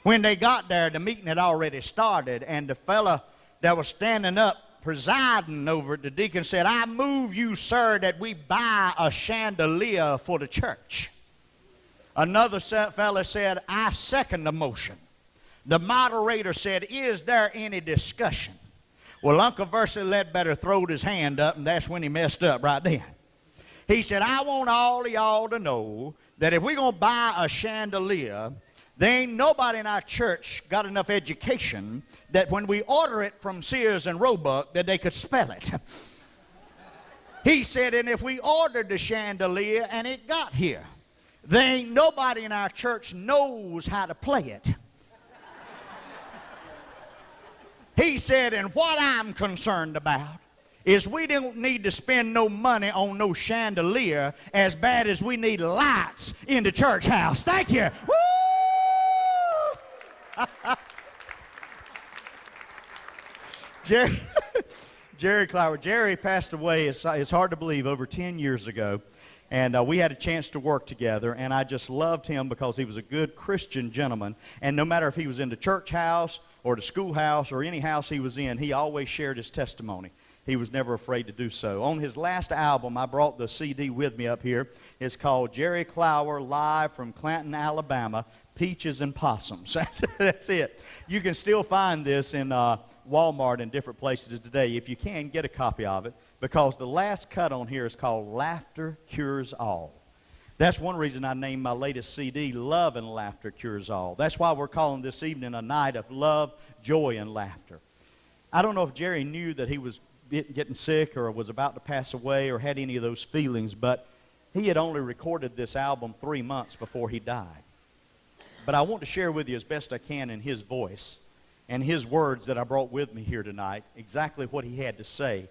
When they got there, the meeting had already started, and the fella that was standing up presiding over it, the deacon said, "I move you, sir, that we buy a chandelier for the church." Another fella said, "I second the motion." The moderator said, "Is there any discussion?" Well, Uncle Versa Ledbetter throwed his hand up, and that's when he messed up right then. He said, "I want all of y'all to know that if we're going to buy a chandelier, there ain't nobody in our church got enough education that when we order it from Sears and Roebuck that they could spell it." He said, "And if we ordered the chandelier and it got here, there ain't nobody in our church knows how to play it." He said, "And what I'm concerned about is we don't need to spend no money on no chandelier as bad as we need lights in the church house." Thank you. Woo! Jerry Clower. Jerry passed away, it's hard to believe, over 10 years ago. And we had a chance to work together, and I just loved him because he was a good Christian gentleman. And no matter if he was in the church house or the schoolhouse or any house he was in, he always shared his testimony. He was never afraid to do so. On his last album, I brought the CD with me up here. It's called Jerry Clower Live from Clanton, Alabama, Peaches and Possums. That's it. You can still find this in Walmart and different places today. If you can, get a copy of it, because the last cut on here is called Laughter Cures All. That's one reason I named my latest CD Love and Laughter Cures All. That's why we're calling this evening a night of love, joy, and laughter. I don't know if Jerry knew that he was getting sick or was about to pass away or had any of those feelings, but he had only recorded this album 3 months before he died. But I want to share with you as best I can in his voice and his words that I brought with me here tonight, exactly what he had to say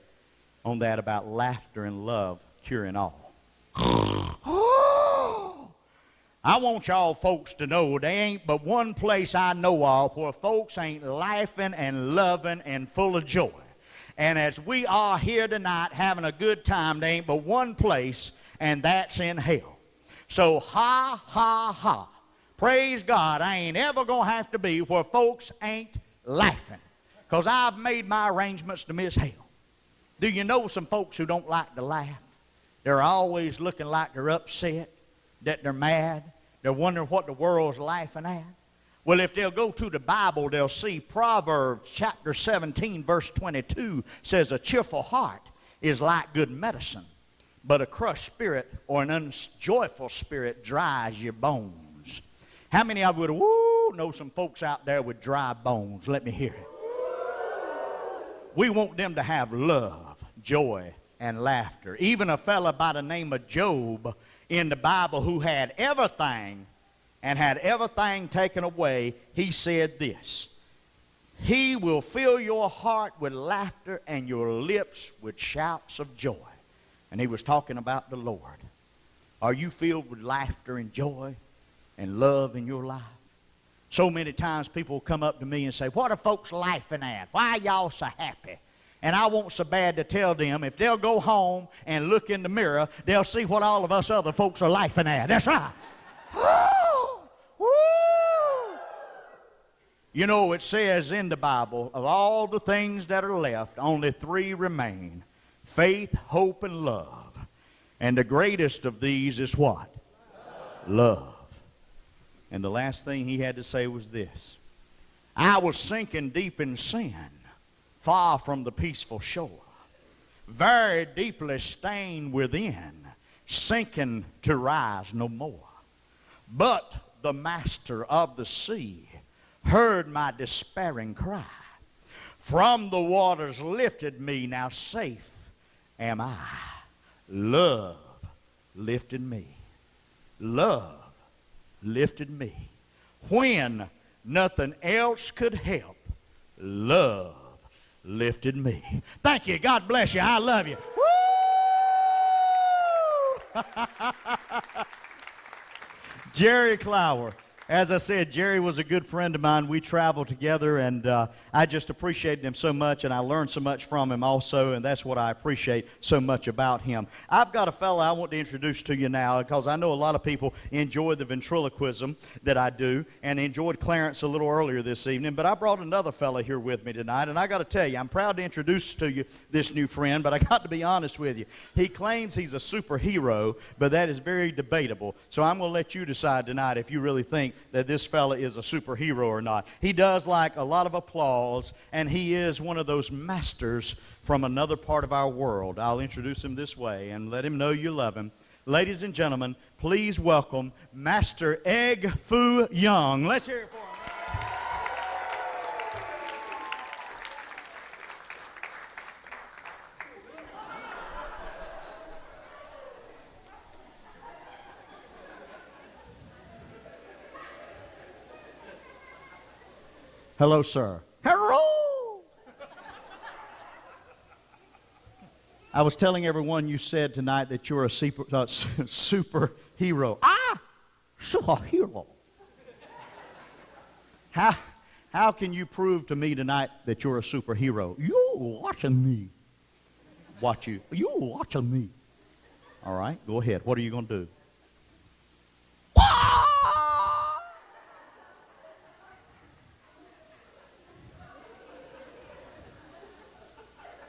on that about laughter and love curing all. I want y'all folks to know there ain't but one place I know of where folks ain't laughing and loving and full of joy. And as we are here tonight having a good time, there ain't but one place, and that's in hell. So ha, ha, ha. Praise God, I ain't ever going to have to be where folks ain't laughing, because I've made my arrangements to miss hell. Do you know some folks who don't like to laugh? They're always looking like they're upset, that they're mad. They're wondering what the world's laughing at. Well, if they'll go to the Bible, they'll see Proverbs chapter 17, verse 22 says, a cheerful heart is like good medicine, but a crushed spirit or an unjoyful spirit dries your bones. How many of you would know some folks out there with dry bones? Let me hear it. We want them to have love, joy, and laughter. Even a fella by the name of Job in the Bible who had everything and had everything taken away, he said this: he will fill your heart with laughter and your lips with shouts of joy. And he was talking about the Lord. Are you filled with laughter and joy and love in your life? So many times people come up to me and say, what are folks laughing at? Why are y'all so happy? And I want so bad to tell them, if they'll go home and look in the mirror, they'll see what all of us other folks are laughing at. That's right. You know, it says in the Bible, of all the things that are left, only 3 remain: faith, hope, and love. And the greatest of these is what? Love. And the last thing he had to say was this: I was sinking deep in sin, far from the peaceful shore, very deeply stained within, sinking to rise no more. But the master of the sea heard my despairing cry. From the waters lifted me, now safe am I. Love lifted me. Love lifted me. When nothing else could help, love lifted me. Thank you. God bless you. I love you. Woo! Jerry Clower. As I said, Jerry was a good friend of mine. We traveled together, and I just appreciated him so much, and I learned so much from him also, and that's what I appreciate so much about him. I've got a fellow I want to introduce to you now, because I know a lot of people enjoy the ventriloquism that I do, and enjoyed Clarence a little earlier this evening, but I brought another fellow here with me tonight, and I got to tell you, I'm proud to introduce to you this new friend, but I got to be honest with you. He claims he's a superhero, but that is very debatable, so I'm going to let you decide tonight if you really think that this fella is a superhero or not. He does like a lot of applause, and he is one of those masters from another part of our world. I'll introduce him this way and let him know you love him. Ladies and gentlemen, please welcome Master Egg Foo Young. Let's hear it for him. Hello, sir. Hello. I was telling everyone you said tonight that you're a superhero. Superhero. How can you prove to me tonight that you're a superhero? You're watching me. Watch you. You're watching me. All right, go ahead. What are you going to do?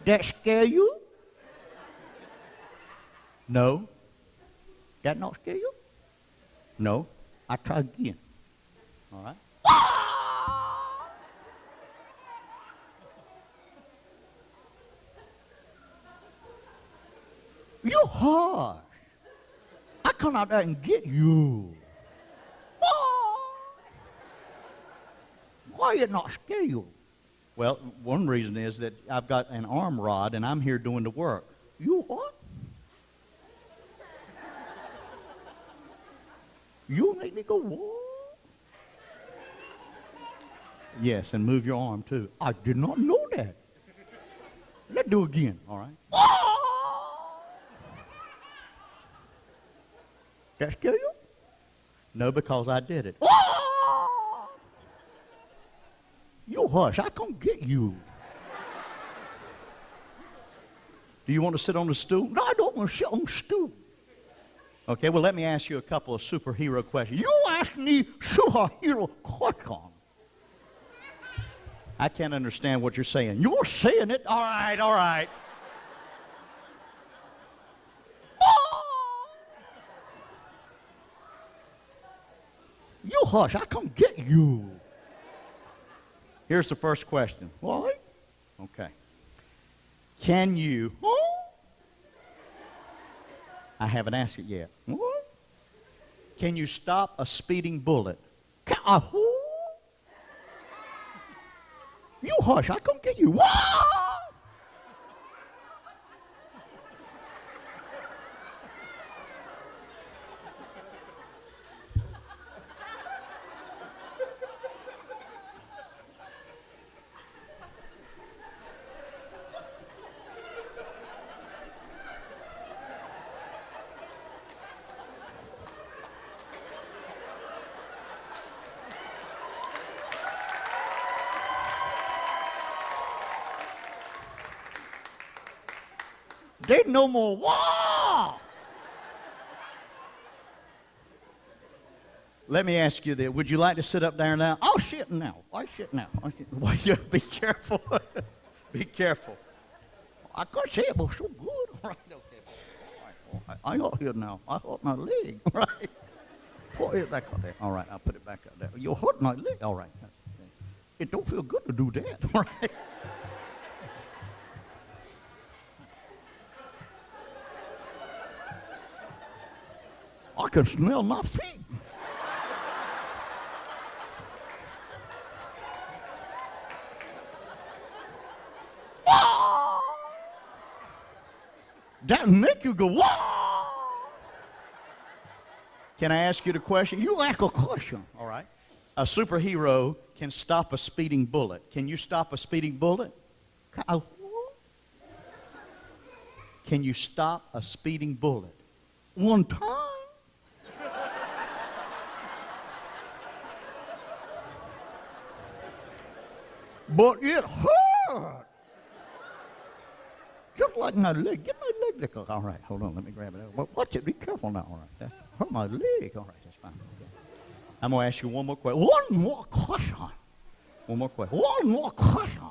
That scare you? No. That not scare you? No. I try again. All right. You harsh. I come out there and get you. Why it not scare you? Well, one reason is that I've got an arm rod and I'm here doing the work. You what? You make me go, what? Yes, and move your arm too. I did not know that. Let's do it again, all right? That scare you? No, because I did it. You hush, I can't get you. Do you want to sit on the stool? No, I don't want to sit on the stool. Okay, well, let me ask you a couple of superhero questions. You ask me superhero questions. I can't understand what you're saying. You're saying it. All right, all right. You hush, I can't get you. Here's the first question. What? Okay. Can you... I haven't asked it yet. What? Can you stop a speeding bullet? You hush, I come get you. What? There's no more wow. Let me ask you this. Would you like to sit up there now? Oh, shit now. Oh, shit now. Oh, shit. Well, you be careful. Be careful. I can't say it, but so good. All right, okay. All right. I got here now. I hurt my leg. All right. Put it back up there. All right, I'll put it back up there. You hurt my leg. All right. It don't feel good to do that. All right. I can smell my feet. That make you go, whoa! Can I ask you the question? You ask a question. All right. A superhero can stop a speeding bullet. Can you stop a speeding bullet? Can you stop a speeding bullet? One time. But it hurt. Just like my leg. Get my leg. All right, hold on. Let me grab it. But watch it. Be careful now. All right. That hurt my leg. All right, that's fine. Okay. I'm going to ask you one more question. One more question. One more question. One more question.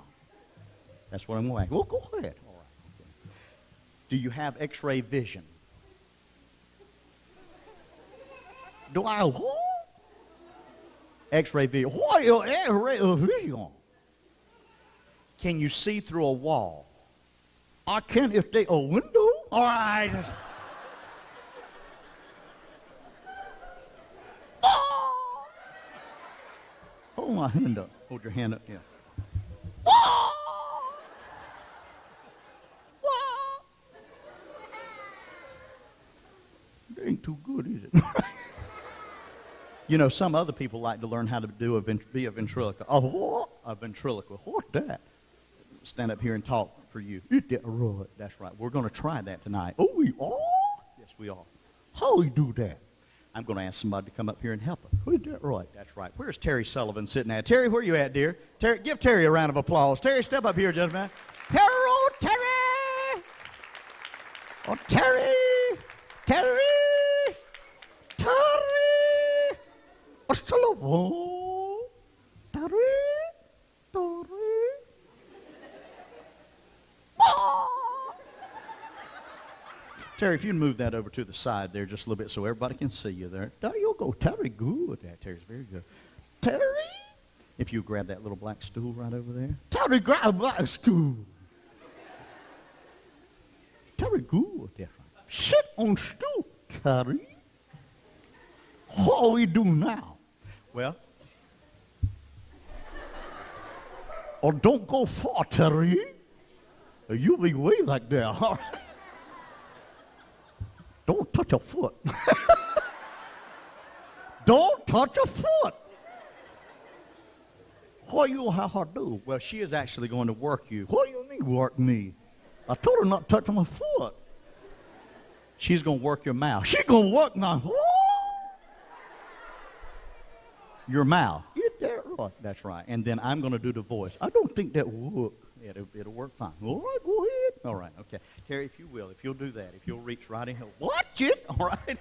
That's what I'm going to ask. Well, go ahead. All right. Okay. Do you have X-ray vision? Do I what? X-ray vision. What is X-ray vision? Can you see through a wall? I can if they a window. All right. Oh! Hold my hand up. Hold your hand up. Yeah. Oh! Oh! That ain't too good, is it? You know, some other people like to learn how to be a ventriloquist. A ventriloquist. What's that? Stand up here and talk for you. Right. That's right. We're going to try that tonight. Oh, we are? Yes, we are. How we do that? I'm going to ask somebody to come up here and help us. Is that right? That's right. Where's Terry Sullivan sitting at? Terry, where you at, dear? Terry, give Terry a round of applause. Terry, step up here just a minute. Hello, Terry! Oh, Terry! Terry! Terry! Oh, Sullivan! Terry! Terry! Terry, if you'd move that over to the side there just a little bit so everybody can see you there. There you go. Terry, good. Terry's very good. Terry, if you grab that little black stool right over there. Terry, grab a black stool. Terry, good. That's right. Sit on stool, Terry. What do we do now? Well, or don't go far, Terry. You'll be way like that. Don't touch a foot. Don't touch a foot. What you gonna have her do? Well, she is actually going to work you. What do you mean work me? I told her not to touch my foot. She's gonna work your mouth. She's gonna work my your mouth. Is that right? That's right. And then I'm gonna do the voice. I don't think that will work. It'll work fine. All right, go ahead. All right, okay. Terry, if you'll do that, if you'll reach right in here, watch it, all right?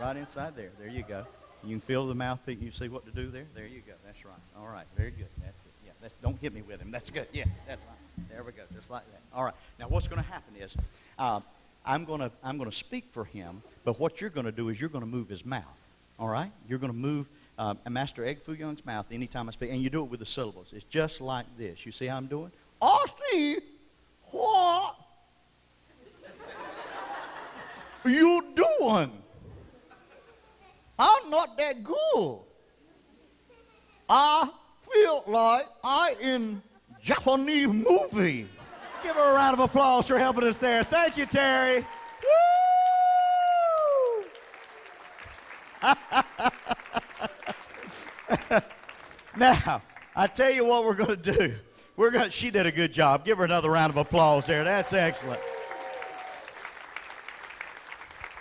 Right inside there. There you go. You can feel the mouthpiece. You see what to do there? There you go. That's right. All right, very good. That's it. Yeah, don't hit me with him. That's good. Yeah, that's right. There we go, just like that. All right. Now, what's going to happen is I'm going to speak for him, but what you're going to do is you're going to move his mouth, all right? You're going to move and Master Egg Foo Young's mouth anytime I speak, and you do it with the syllables. It's just like this. You see how I'm doing? I see what you doing. I'm not that good. I feel like I in Japanese movie. Give her a round of applause for helping us there. Thank you, Terry. Woo! Now, I tell you what we're going to do. She did a good job. Give her another round of applause there. That's excellent.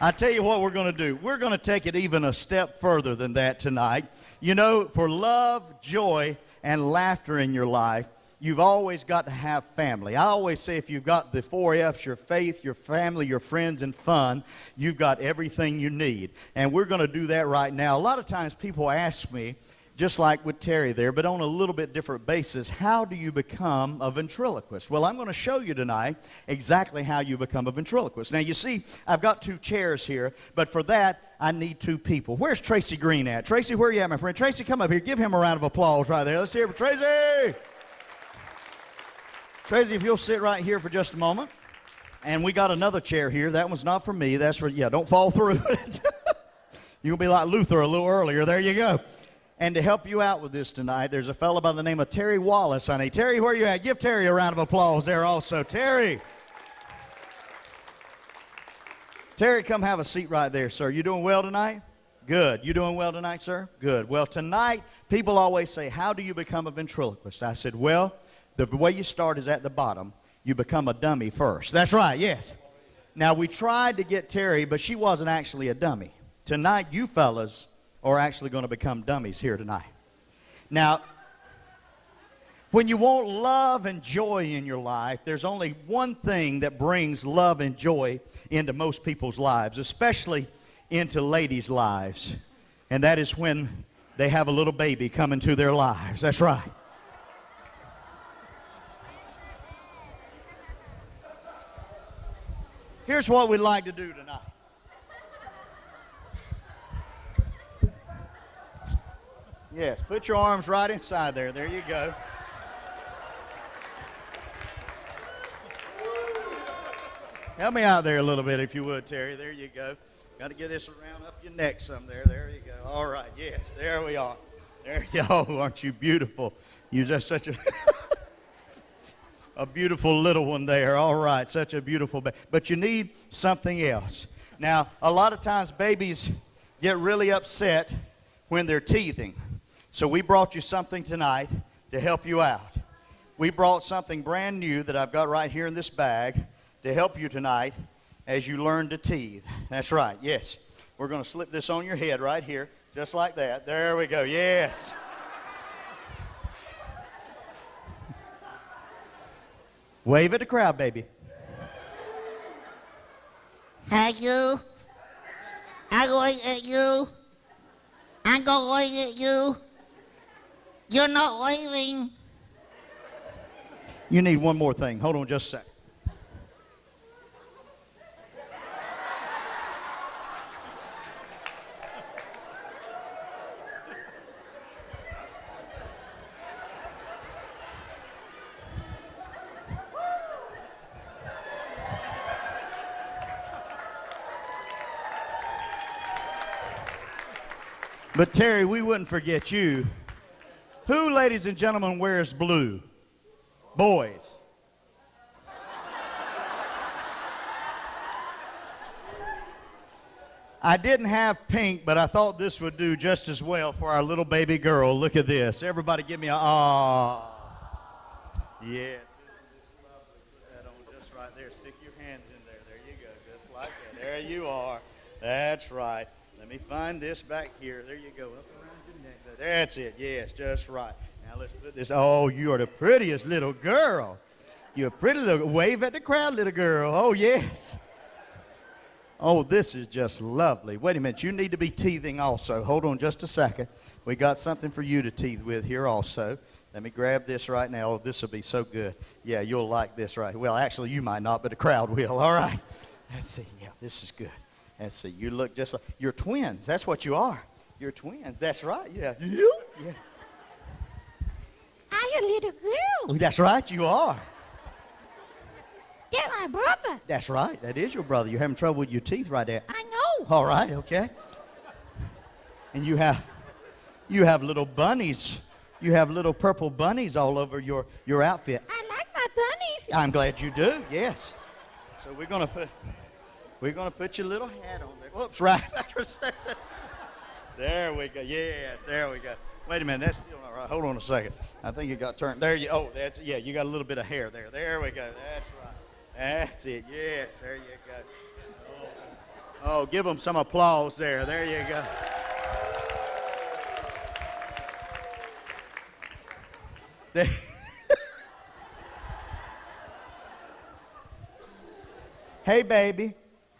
I tell you what we're going to do. We're going to take it even a step further than that tonight. You know, for love, joy, and laughter in your life, you've always got to have family. I always say if you've got the 4 F's, your faith, your family, your friends, and fun, you've got everything you need. And we're going to do that right now. A lot of times people ask me, just like with Terry there, but on a little bit different basis, how do you become a ventriloquist? Well, I'm going to show you tonight exactly how you become a ventriloquist. Now, you see, I've got 2 chairs here, but for that, I need 2 people. Where's Tracy Green at? Tracy, where are you at, my friend? Tracy, come up here. Give him a round of applause right there. Let's hear it for Tracy. Tracy, if you'll sit right here for just a moment. And we got another chair here. That one's not for me. That's for, don't fall through it. You'll be like Luther a little earlier. There you go. And to help you out with this tonight, there's a fellow by the name of Terry Wallace, honey. Terry, where you at? Give Terry a round of applause there also. Terry. Terry, come have a seat right there, sir. You doing well tonight? Good. You doing well tonight, sir? Good. Well, tonight, people always say, how do you become a ventriloquist? I said, well, the way you start is at the bottom. You become a dummy first. That's right, yes. Now, we tried to get Terry, but she wasn't actually a dummy. Tonight, you fellas are actually going to become dummies here tonight. Now, when you want love and joy in your life, there's only one thing that brings love and joy into most people's lives, especially into ladies' lives, and that is when they have a little baby come into their lives. That's right. Here's what we'd like to do tonight. Yes, put your arms right inside there. There you go. Help me out there a little bit if you would, Terry. There you go. Got to get this around up your neck some there. There you go. All right, yes, there we are. There you go. Oh, aren't you beautiful? You're just such a beautiful little one there. All right, such a beautiful baby. But you need something else. Now, a lot of times babies get really upset when they're teething. So we brought you something tonight to help you out. We brought something brand new that I've got right here in this bag to help you tonight as you learn to teeth. That's right, yes. We're going to slip this on your head right here, just like that. There we go, yes. Wave at the crowd, baby. Hey, you. I'm going at you. I'm going at you. You're not waving. You need one more thing. Hold on just a sec. But Terry, we wouldn't forget you. Who, ladies and gentlemen, wears blue? Boys. I didn't have pink, but I thought this would do just as well for our little baby girl. Look at this. Everybody give me a ah. Yes. It's lovely. Put that on just right there. Stick your hands in there. There you go. Just like that. There you are. That's right. Let me find this back here. There you go. Up around your neck. That's it. Yes, just right. Now let's put this. Oh, you are the prettiest little girl. You're a pretty little. Wave at the crowd, little girl. Oh, yes. Oh, this is just lovely. Wait a minute. You need to be teething also. Hold on just a second. We got something for you to teeth with here also. Let me grab this right now. Oh, this will be so good. Yeah, you'll like this right. Well, actually, you might not, but the crowd will. All right. Let's see. Yeah, this is good. Let's see. You look just like you're twins. That's what you are. You're twins. That's right. Yeah. Yeah. I'm a little girl. That's right. You are. They're my brother. That's right. That is your brother. You're having trouble with your teeth right there. I know. All right. Okay. And you have little bunnies. You have little purple bunnies all over your outfit. I like my bunnies. I'm glad you do. Yes. So we're gonna put your little hat on there. Whoops, right. There we go. Yes, there we go. Wait a minute, that's still not right. Hold on a second. I think it got turned. There you. Oh, that's yeah. You got a little bit of hair there. There we go. That's right. That's it. Yes, there you go. Oh, give them some applause there. There you go. Hey, baby.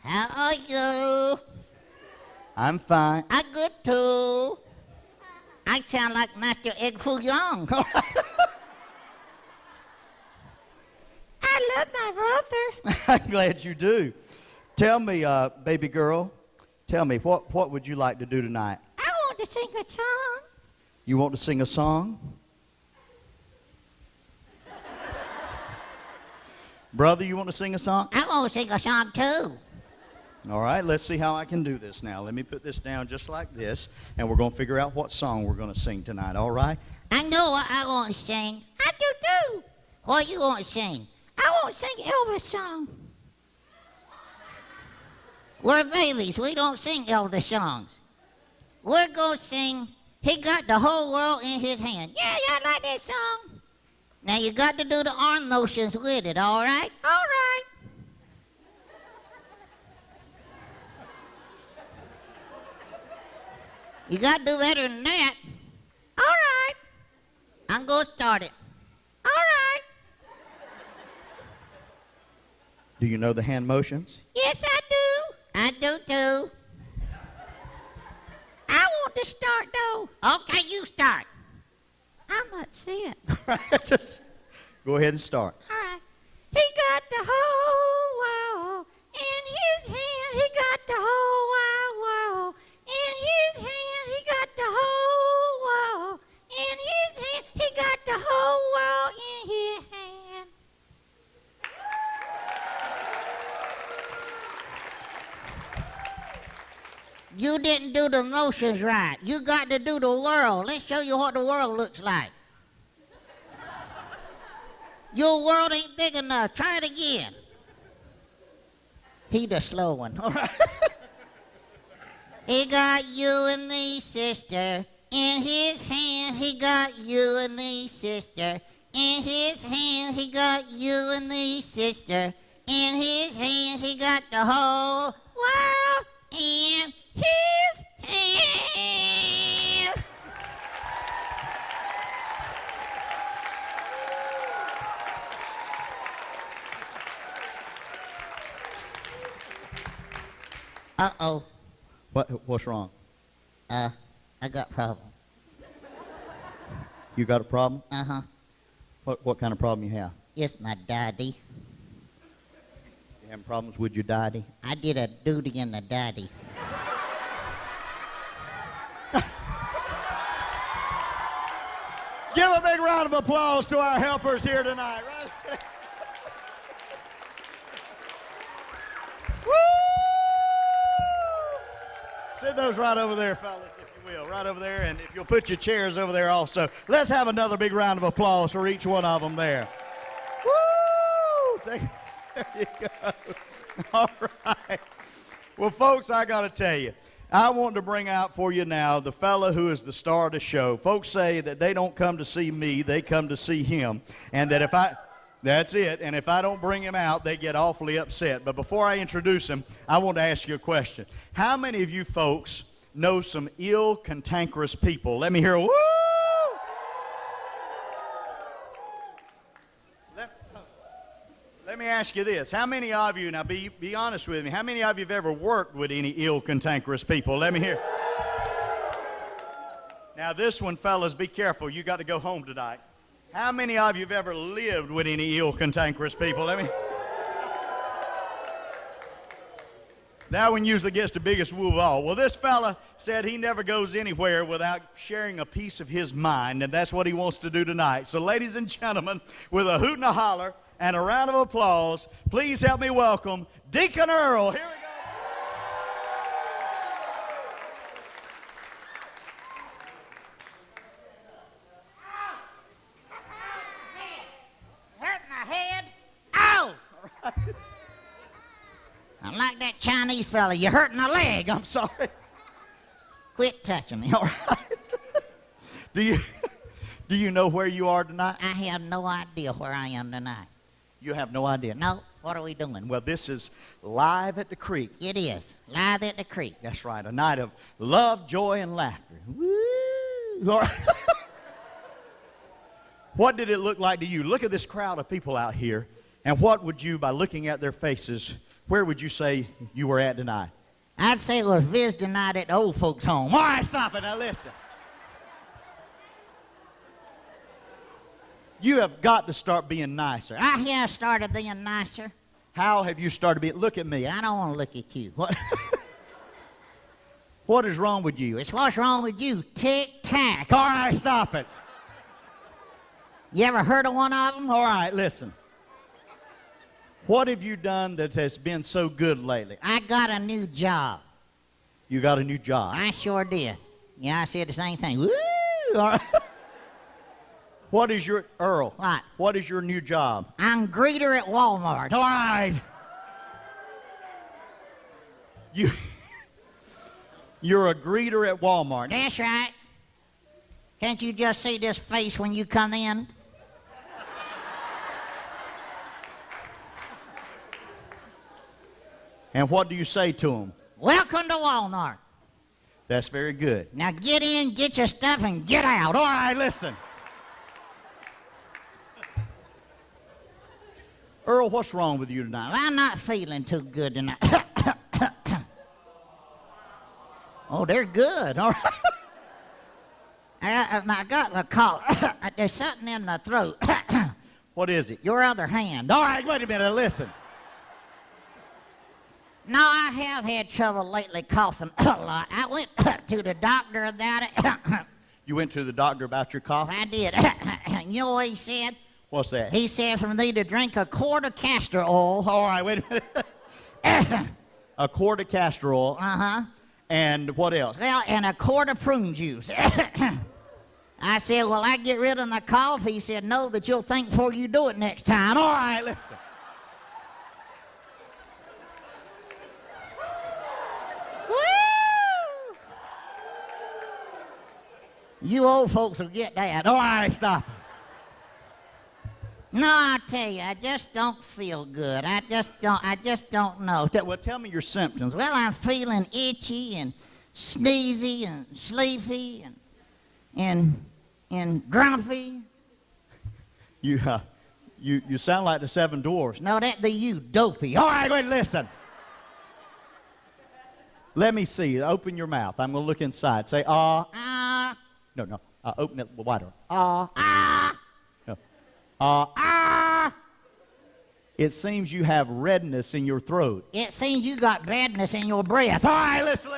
How are you? I'm fine. I'm good too. I sound like Master Egg Foo Young. I love my brother. I'm glad you do. Tell me, baby girl, tell me, what would you like to do tonight? I want to sing a song. You want to sing a song? Brother, you want to sing a song? I want to sing a song too. All right, let's see how I can do this now. Let me put this down just like this, and we're going to figure out what song we're going to sing tonight, all right? I know what I want to sing. I do too. What you want to sing? I want to sing Elvis song. We're babies. We don't sing Elvis songs. We're going to sing He Got the Whole World in His Hand. Yeah, I like that song. Now you got to do the arm motions with it, all right? All right. You got to do better than that. All right. I'm going to start it. All right. Do you know the hand motions? Yes, I do. I do too. I want to start though. Okay, you start. I'm not seeing. Just go ahead and start. All right. He got the whole world in his hand. He got the whole wide world in his hand. He got the whole world in his hand. He got the whole world in his hand. You didn't do the motions right. You got to do the world. Let's show you what the world looks like. Your world ain't big enough. Try it again. He the slow one. All right. He got you and the sister in his hand. He got you and the sister in his hand. He got you and the sister in his hand. He got the whole world in his hand. Uh-oh. What's wrong? I got a problem. You got a problem? Uh-huh. What kind of problem you have? It's my daddy. You having problems with your daddy? I did a duty in the daddy. Give a big round of applause to our helpers here tonight. Right? Woo! Sit those right over there, fellas, if you will. Right over there, and if you'll put your chairs over there also. Let's have another big round of applause for each one of them there. Woo! There you go. All right. Well, folks, I got to tell you, I want to bring out for you now the fella who is the star of the show. Folks say that they don't come to see me, they come to see him. And that that's it. And if I don't bring him out, they get awfully upset. But before I introduce him, I want to ask you a question. How many of you folks know some ill, cantankerous people? Let me hear a woo! Let me ask you this. How many of you, now be honest with me, how many of you have ever worked with any ill, cantankerous people? Let me hear. Now this one, fellas, be careful. You got to go home tonight. How many of you have ever lived with any ill, cantankerous people? That one usually gets the biggest woo of all. Well, this fella said he never goes anywhere without sharing a piece of his mind, and that's what he wants to do tonight. So, ladies and gentlemen, with a hoot and a holler and a round of applause, please help me welcome Deacon Earl. Here we go. Hurting my head? Ow! I like that Chinese fella. You're hurting my leg. I'm sorry. Quit touching me, all right? Do you know where you are tonight? I have no idea where I am tonight. You have no idea. No, what are we doing? Well, this is Live at the Creek. It is. Live at the creek. That's right, a night of love, joy, and laughter. Woo! All right. What did it look like to you? Look at this crowd of people out here, and what would you, by looking at their faces, where would you say you were at tonight? I'd say it was visiting night at the old folks' home. All right, stop it. Now listen. You have got to start being nicer. I have started being nicer. How have you started being? Look at me. I don't want to look at you. What? What is wrong with you? It's what's wrong with you. Tic-tac. All right, stop it. You ever heard of one of them? All right, listen. What have you done that has been so good lately? I got a new job. You got a new job. I sure did. Yeah, I said the same thing. Woo! All right. What is your, Earl? What? What is your new job? I'm greeter at Walmart. All right. You're a greeter at Walmart. That's right. Can't you just see this face when you come in? And what do you say to them? Welcome to Walmart. That's very good. Now get in, get your stuff, and get out. All right, listen. Earl, what's wrong with you tonight? Well, I'm not feeling too good tonight. Oh, they're good. All right. I got a cough. There's something in the throat. What is it? Your other hand. All right, wait a minute, listen. No, I have had trouble lately coughing a lot. I went to the doctor about it. You went to the doctor about your cough? I did. You know what he said? What's that? He said for me to drink a quart of castor oil. All right, wait a minute. A quart of castor oil. Uh-huh. And what else? Well, and a quart of prune juice. I said, will I get rid of the cough? He said, no, that you'll think before you do it next time. All right, listen. Woo! You old folks will get that. All right, stop. No, I tell you, I just don't feel good. I just don't know. Well, tell me your symptoms. Well, I'm feeling itchy and sneezy and sleepy and grumpy. You sound like the Seven Dwarfs. No, that be you, dopey. All right, wait, listen. Let me see. Open your mouth. I'm going to look inside. Say, ah. Ah. No. Open it wider. Ah. Ah. No. Ah. It seems you have redness in your throat. It seems you got badness in your breath. All right, listen.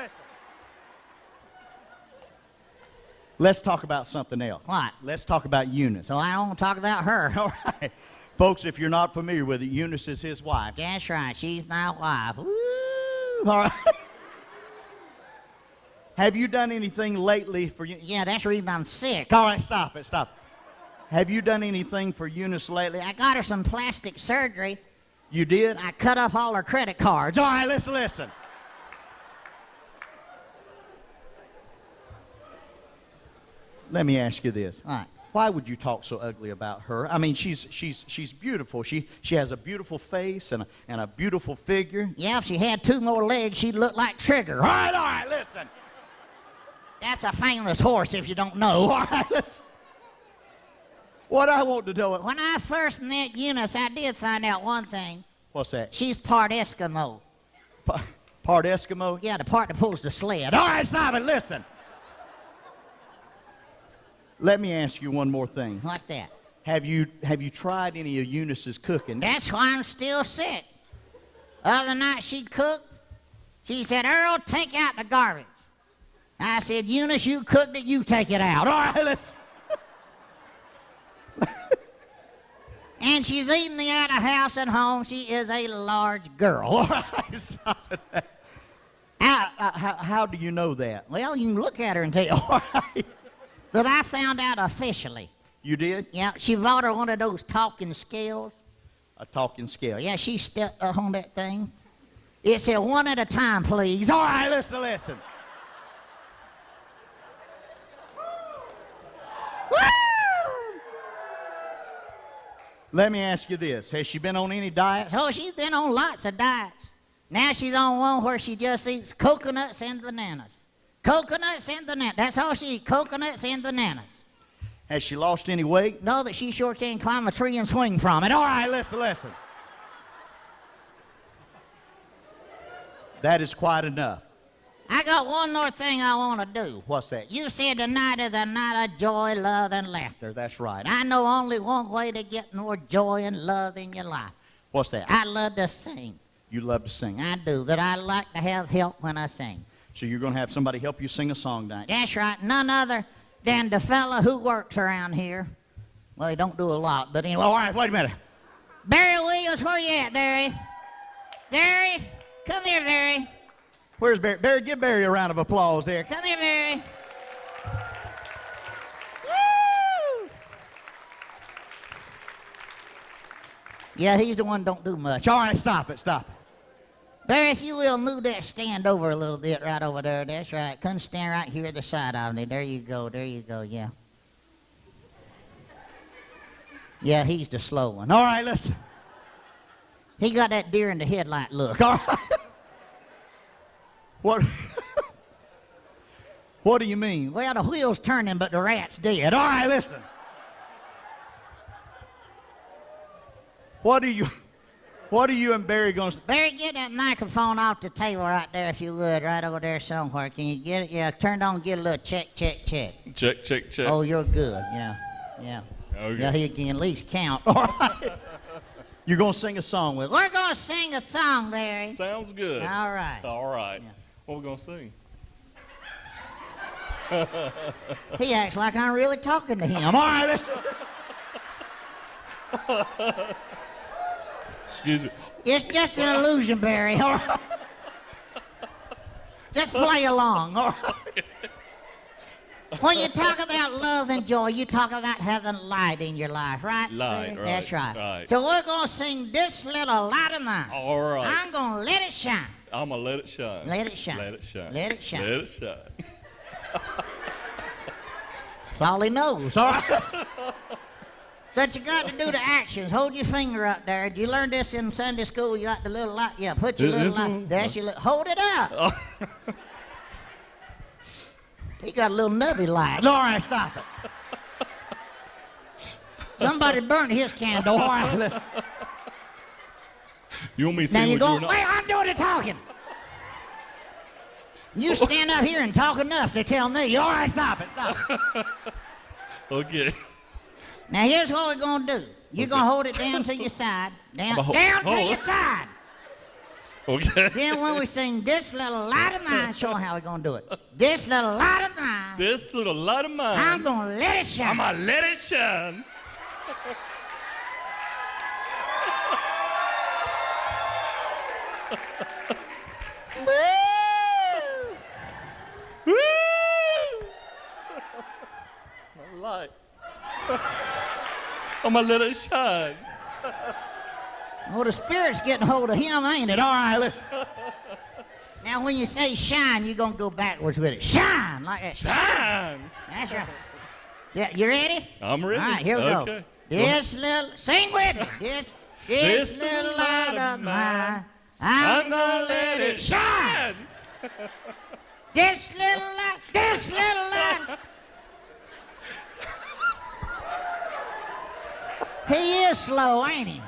Let's talk about something else. What? Let's talk about Eunice. So I don't want to talk about her. All right. Folks, if you're not familiar with it, Eunice is his wife. That's right. She's my wife. Woo. All right. Have you done anything lately for you? Yeah, that's the reason I'm sick. All right, stop it. Have you done anything for Eunice lately? I got her some plastic surgery. You did? I cut up all her credit cards. All right, listen. Let me ask you this. All right. Why would you talk so ugly about her? I mean, she's beautiful. She has a beautiful face and a beautiful figure. Yeah, if she had 2 more legs, she'd look like Trigger. All right, listen. That's a famous horse, if you don't know. All right, listen. What I want to know. When I first met Eunice, I did find out one thing. What's that? She's part Eskimo. Part Eskimo? Yeah, the part that pulls the sled. All right, stop it. Listen. Let me ask you one more thing. What's that? Have you tried any of Eunice's cooking? That's why I'm still sick. Other night she cooked She said, Earl, take out the garbage. I said, Eunice, you cooked it, you take it out. All right, let's. And she's eating the Outhouse at home. She is a large girl. All right, how do you know that? Well, you can look at her and tell. All right. But I found out officially. You did? Yeah, she bought her one of those talking scales. A talking scale. Yeah, she stepped up on that thing. It said, one at a time, please. All right, listen. Woo! Let me ask you this. Has she been on any diets? Oh, she's been on lots of diets. Now she's on one where she just eats coconuts and bananas. Coconuts and bananas. That's all she eats, coconuts and bananas. Has she lost any weight? No, that she sure can climb a tree and swing from it. All right, Listen. That is quite enough. I got one more thing I want to do. What's that? You said tonight is a night of joy, love, and laughter. That's right. I know only one way to get more joy and love in your life. What's that? I love to sing. You love to sing. I do, but I like to have help when I sing. So you're going to have somebody help you sing a song tonight? That's right. None other than the fella who works around here. Well, he don't do a lot, but anyway. All right, wait a minute. Barry Williams, where you at, Barry? Barry, come here, Barry. Where's Barry? Barry, give Barry a round of applause there. Come here, Barry. Woo! Yeah, he's the one don't do much. All right, stop it. Barry, if you will, move that stand over a little bit right over there. That's right. Come stand right here at the side of me. There you go, yeah. Yeah, he's the slow one. All right, listen. He got that deer in the headlight look. All right. What do you mean? Well, the wheel's turning, but the rat's dead. All right, listen. What are you and Barry going to... Barry, get that microphone off the table right there, if you would, right over there somewhere. Can you get it? Yeah, turn on, get a little check. Check. Oh, you're good. Yeah. Okay. Yeah, he can at least count. All right. You're going to sing a song with us? We're going to sing a song, Barry. Sounds good. All right. Yeah. What are we going to sing? He acts like I'm really talking to him. All right, listen. Excuse me. It's just an illusion, Barry. All right. Just play along. All right. When you talk about love and joy, you talk about having light in your life, right? Light, right. That's right. Right. So we're going to sing This Little Light of Mine. All right. I'm going to let it shine. I'm going to let it shine. Let it shine. Let it shine. Let it shine. Let it shine. That's all he knows. All right. But you got to do the actions. Hold your finger up there. Did you learn this in Sunday school? You got the little light. Yeah, put your little light. That's your hold it up. He got a little nubby light. All right, stop it. Somebody burned his candle. All right, listen. You want me to Now sing you what go, you're not? wait, I'm doing the talking. You stand up here and talk enough to tell me. All right, stop it. Okay. Now here's what we're going to do. You're going to hold it down to your side. Down to your side. Okay. Then when we sing This Little Light of Mine, show them how we're going to do it. This little light of mine, This little light of mine, I'm going to let it shine. I'm going to let it shine. Woo! Woo! My light. I'm going to let it shine. Oh, the Spirit's getting hold of him, ain't it? All right, listen. Now, when you say shine, you're going to go backwards with it. Shine, like that. Shine. That's right. Yeah, you ready? I'm ready. All right, here we Okay. go. This little, sing with me. This little light of mine, I'm going to let it shine. This little light, this little light. He is slow, ain't he?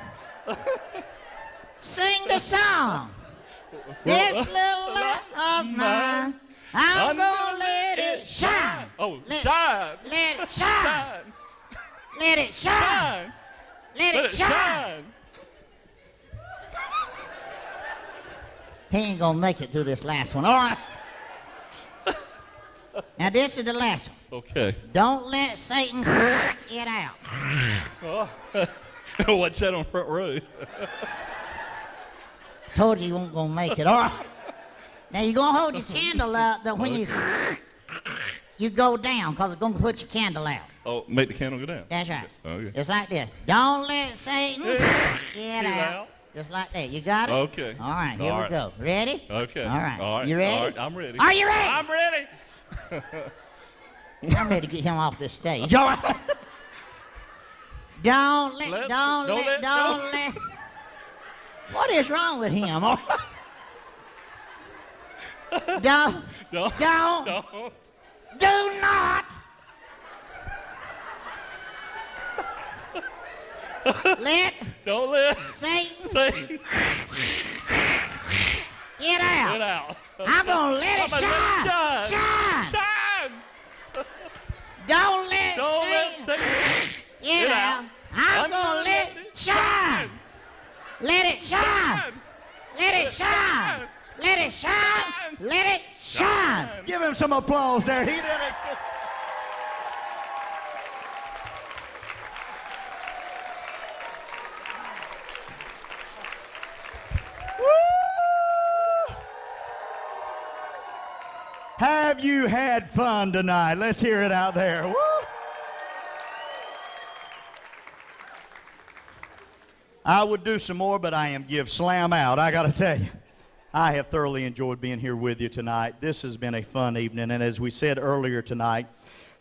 Sing the song. This little light of mine, I'm gonna let it shine. Oh, Let- shine. Let it shine. Shine. Let it shine. Shine. Let it shine. He ain't gonna make it through this last one. All right. Now this is the last one. Okay. Don't let Satan it out. Watch that on front row. Told you you weren't gonna make it. All right. Now you're gonna hold your candle out that when you go down, because it's gonna put your candle out. Oh, make the candle go down. That's right. Okay. It's like this. Don't let Satan get out. Just like that. You got it? Okay. All right, here we go. Ready? Okay. All right. All right. You ready? All right, I'm ready. Are you ready? I'm ready. I'm ready to get him off this stage. All right. Don't let. What is wrong with him? Don't. Do not. Don't let Satan get out. Get out. I'm gonna let it shine. Shine. Don't let Satan get out. I'm gonna let it shine. Let it shine. Let it shine. Let it shine. Let it shine. Give him some applause there. He did it. Woo! Have you had fun tonight? Let's hear it out there. Woo! I would do some more, but I am slam out. I got to tell you, I have thoroughly enjoyed being here with you tonight. This has been a fun evening, and as we said earlier tonight,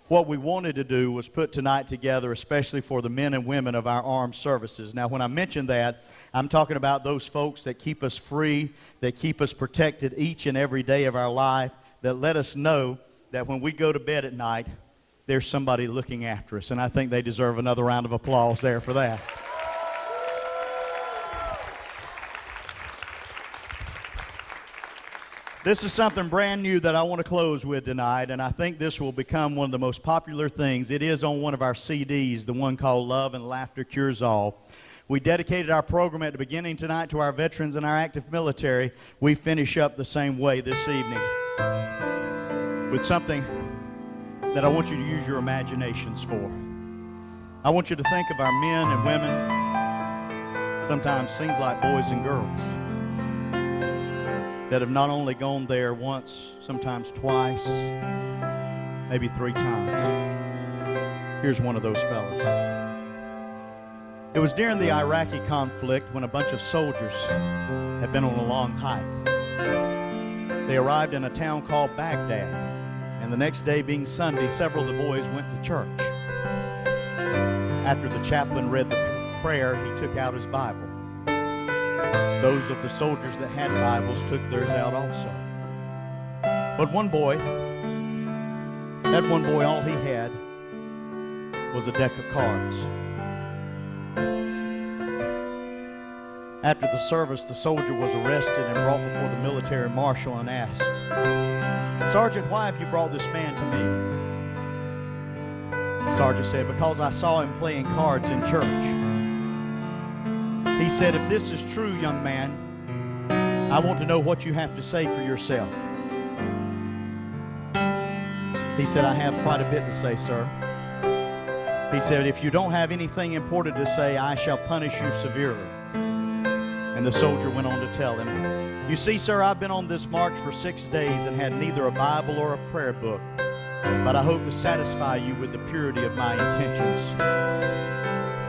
what we wanted to do was put tonight together, especially for the men and women of our armed services. Now, when I mention that, I'm talking about those folks that keep us free, that keep us protected each and every day of our life, that let us know that when we go to bed at night, there's somebody looking after us, and I think they deserve another round of applause there for that. This is something brand new that I want to close with tonight, and I think this will become one of the most popular things. It is on one of our CDs, the one called Love and Laughter Cures All. We dedicated our program at the beginning tonight to our veterans and our active military. We finish up the same way this evening with something that I want you to use your imaginations for. I want you to think of our men and women, sometimes seems like boys and girls, that have not only gone there once, sometimes twice, maybe 3 times. Here's one of those fellas. It was during the Iraqi conflict when a bunch of soldiers had been on a long hike. They arrived in a town called Baghdad, and the next day being Sunday, several of the boys went to church. After the chaplain read the prayer, he took out his Bible. Those of the soldiers that had Bibles took theirs out also. But one boy, all he had was a deck of cards. After the service, the soldier was arrested and brought before the military marshal and asked, "Sergeant, why have you brought this man to me?" The sergeant said, "Because I saw him playing cards in church." He said, "If this is true, young man, I want to know what you have to say for yourself." He said, "I have quite a bit to say, sir." He said, "If you don't have anything important to say, I shall punish you severely." And the soldier went on to tell him, "You see, sir, I've been on this march for 6 days and had neither a Bible or a prayer book, but I hope to satisfy you with the purity of my intentions.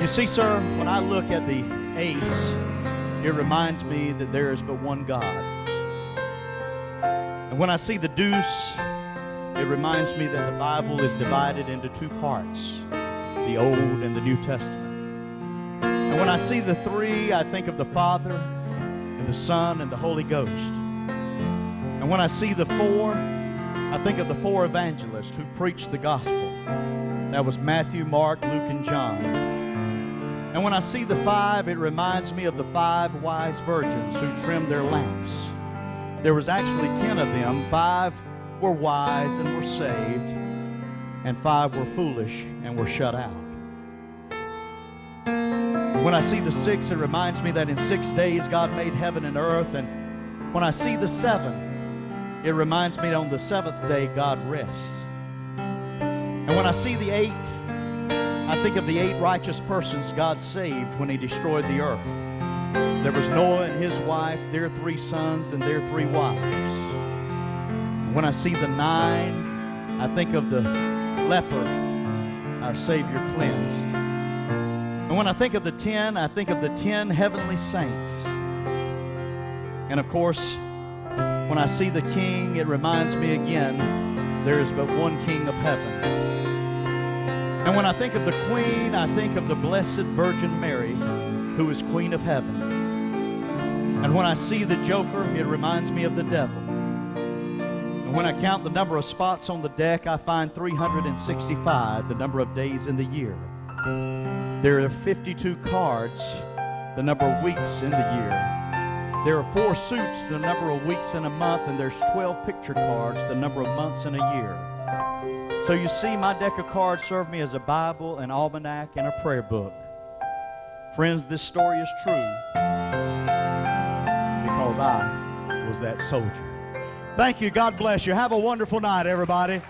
You see, sir, when I look at the ace, it reminds me that there is but one God. And when I see the deuce, it reminds me that the Bible is divided into 2 parts, the Old and the New Testament. And when I see the 3, I think of the Father and the Son and the Holy Ghost. And when I see the 4, I think of the 4 evangelists who preached the gospel. That was Matthew, Mark, Luke, and John. And when I see the 5, it reminds me of the 5 wise virgins who trimmed their lamps. There was actually 10 of them. 5 were wise and were saved, and 5 were foolish and were shut out. When I see the 6, it reminds me that in 6 days God made heaven and earth, and When I see the 7, it reminds me that on the 7th day God rests. And when I see the 8, I think of the 8 righteous persons God saved when he destroyed the earth. There was Noah and his wife, their 3 sons, and their 3 wives. When I see the 9, I think of the leper our Savior cleansed. And when I think of the 10, I think of the 10 heavenly saints. And of course, when I see the King, it reminds me again, there is but one King of heaven. And when I think of the Queen, I think of the Blessed Virgin Mary, who is Queen of heaven. And when I see the Joker, it reminds me of the devil. And when I count the number of spots on the deck, I find 365, the number of days in the year. There are 52 cards, the number of weeks in the year. There are 4 suits, the number of weeks in a month, and there's 12 picture cards, the number of months in a year. So you see, my deck of cards serve me as a Bible, an almanac, and a prayer book. Friends, this story is true because I was that soldier. Thank you. God bless you. Have a wonderful night, everybody.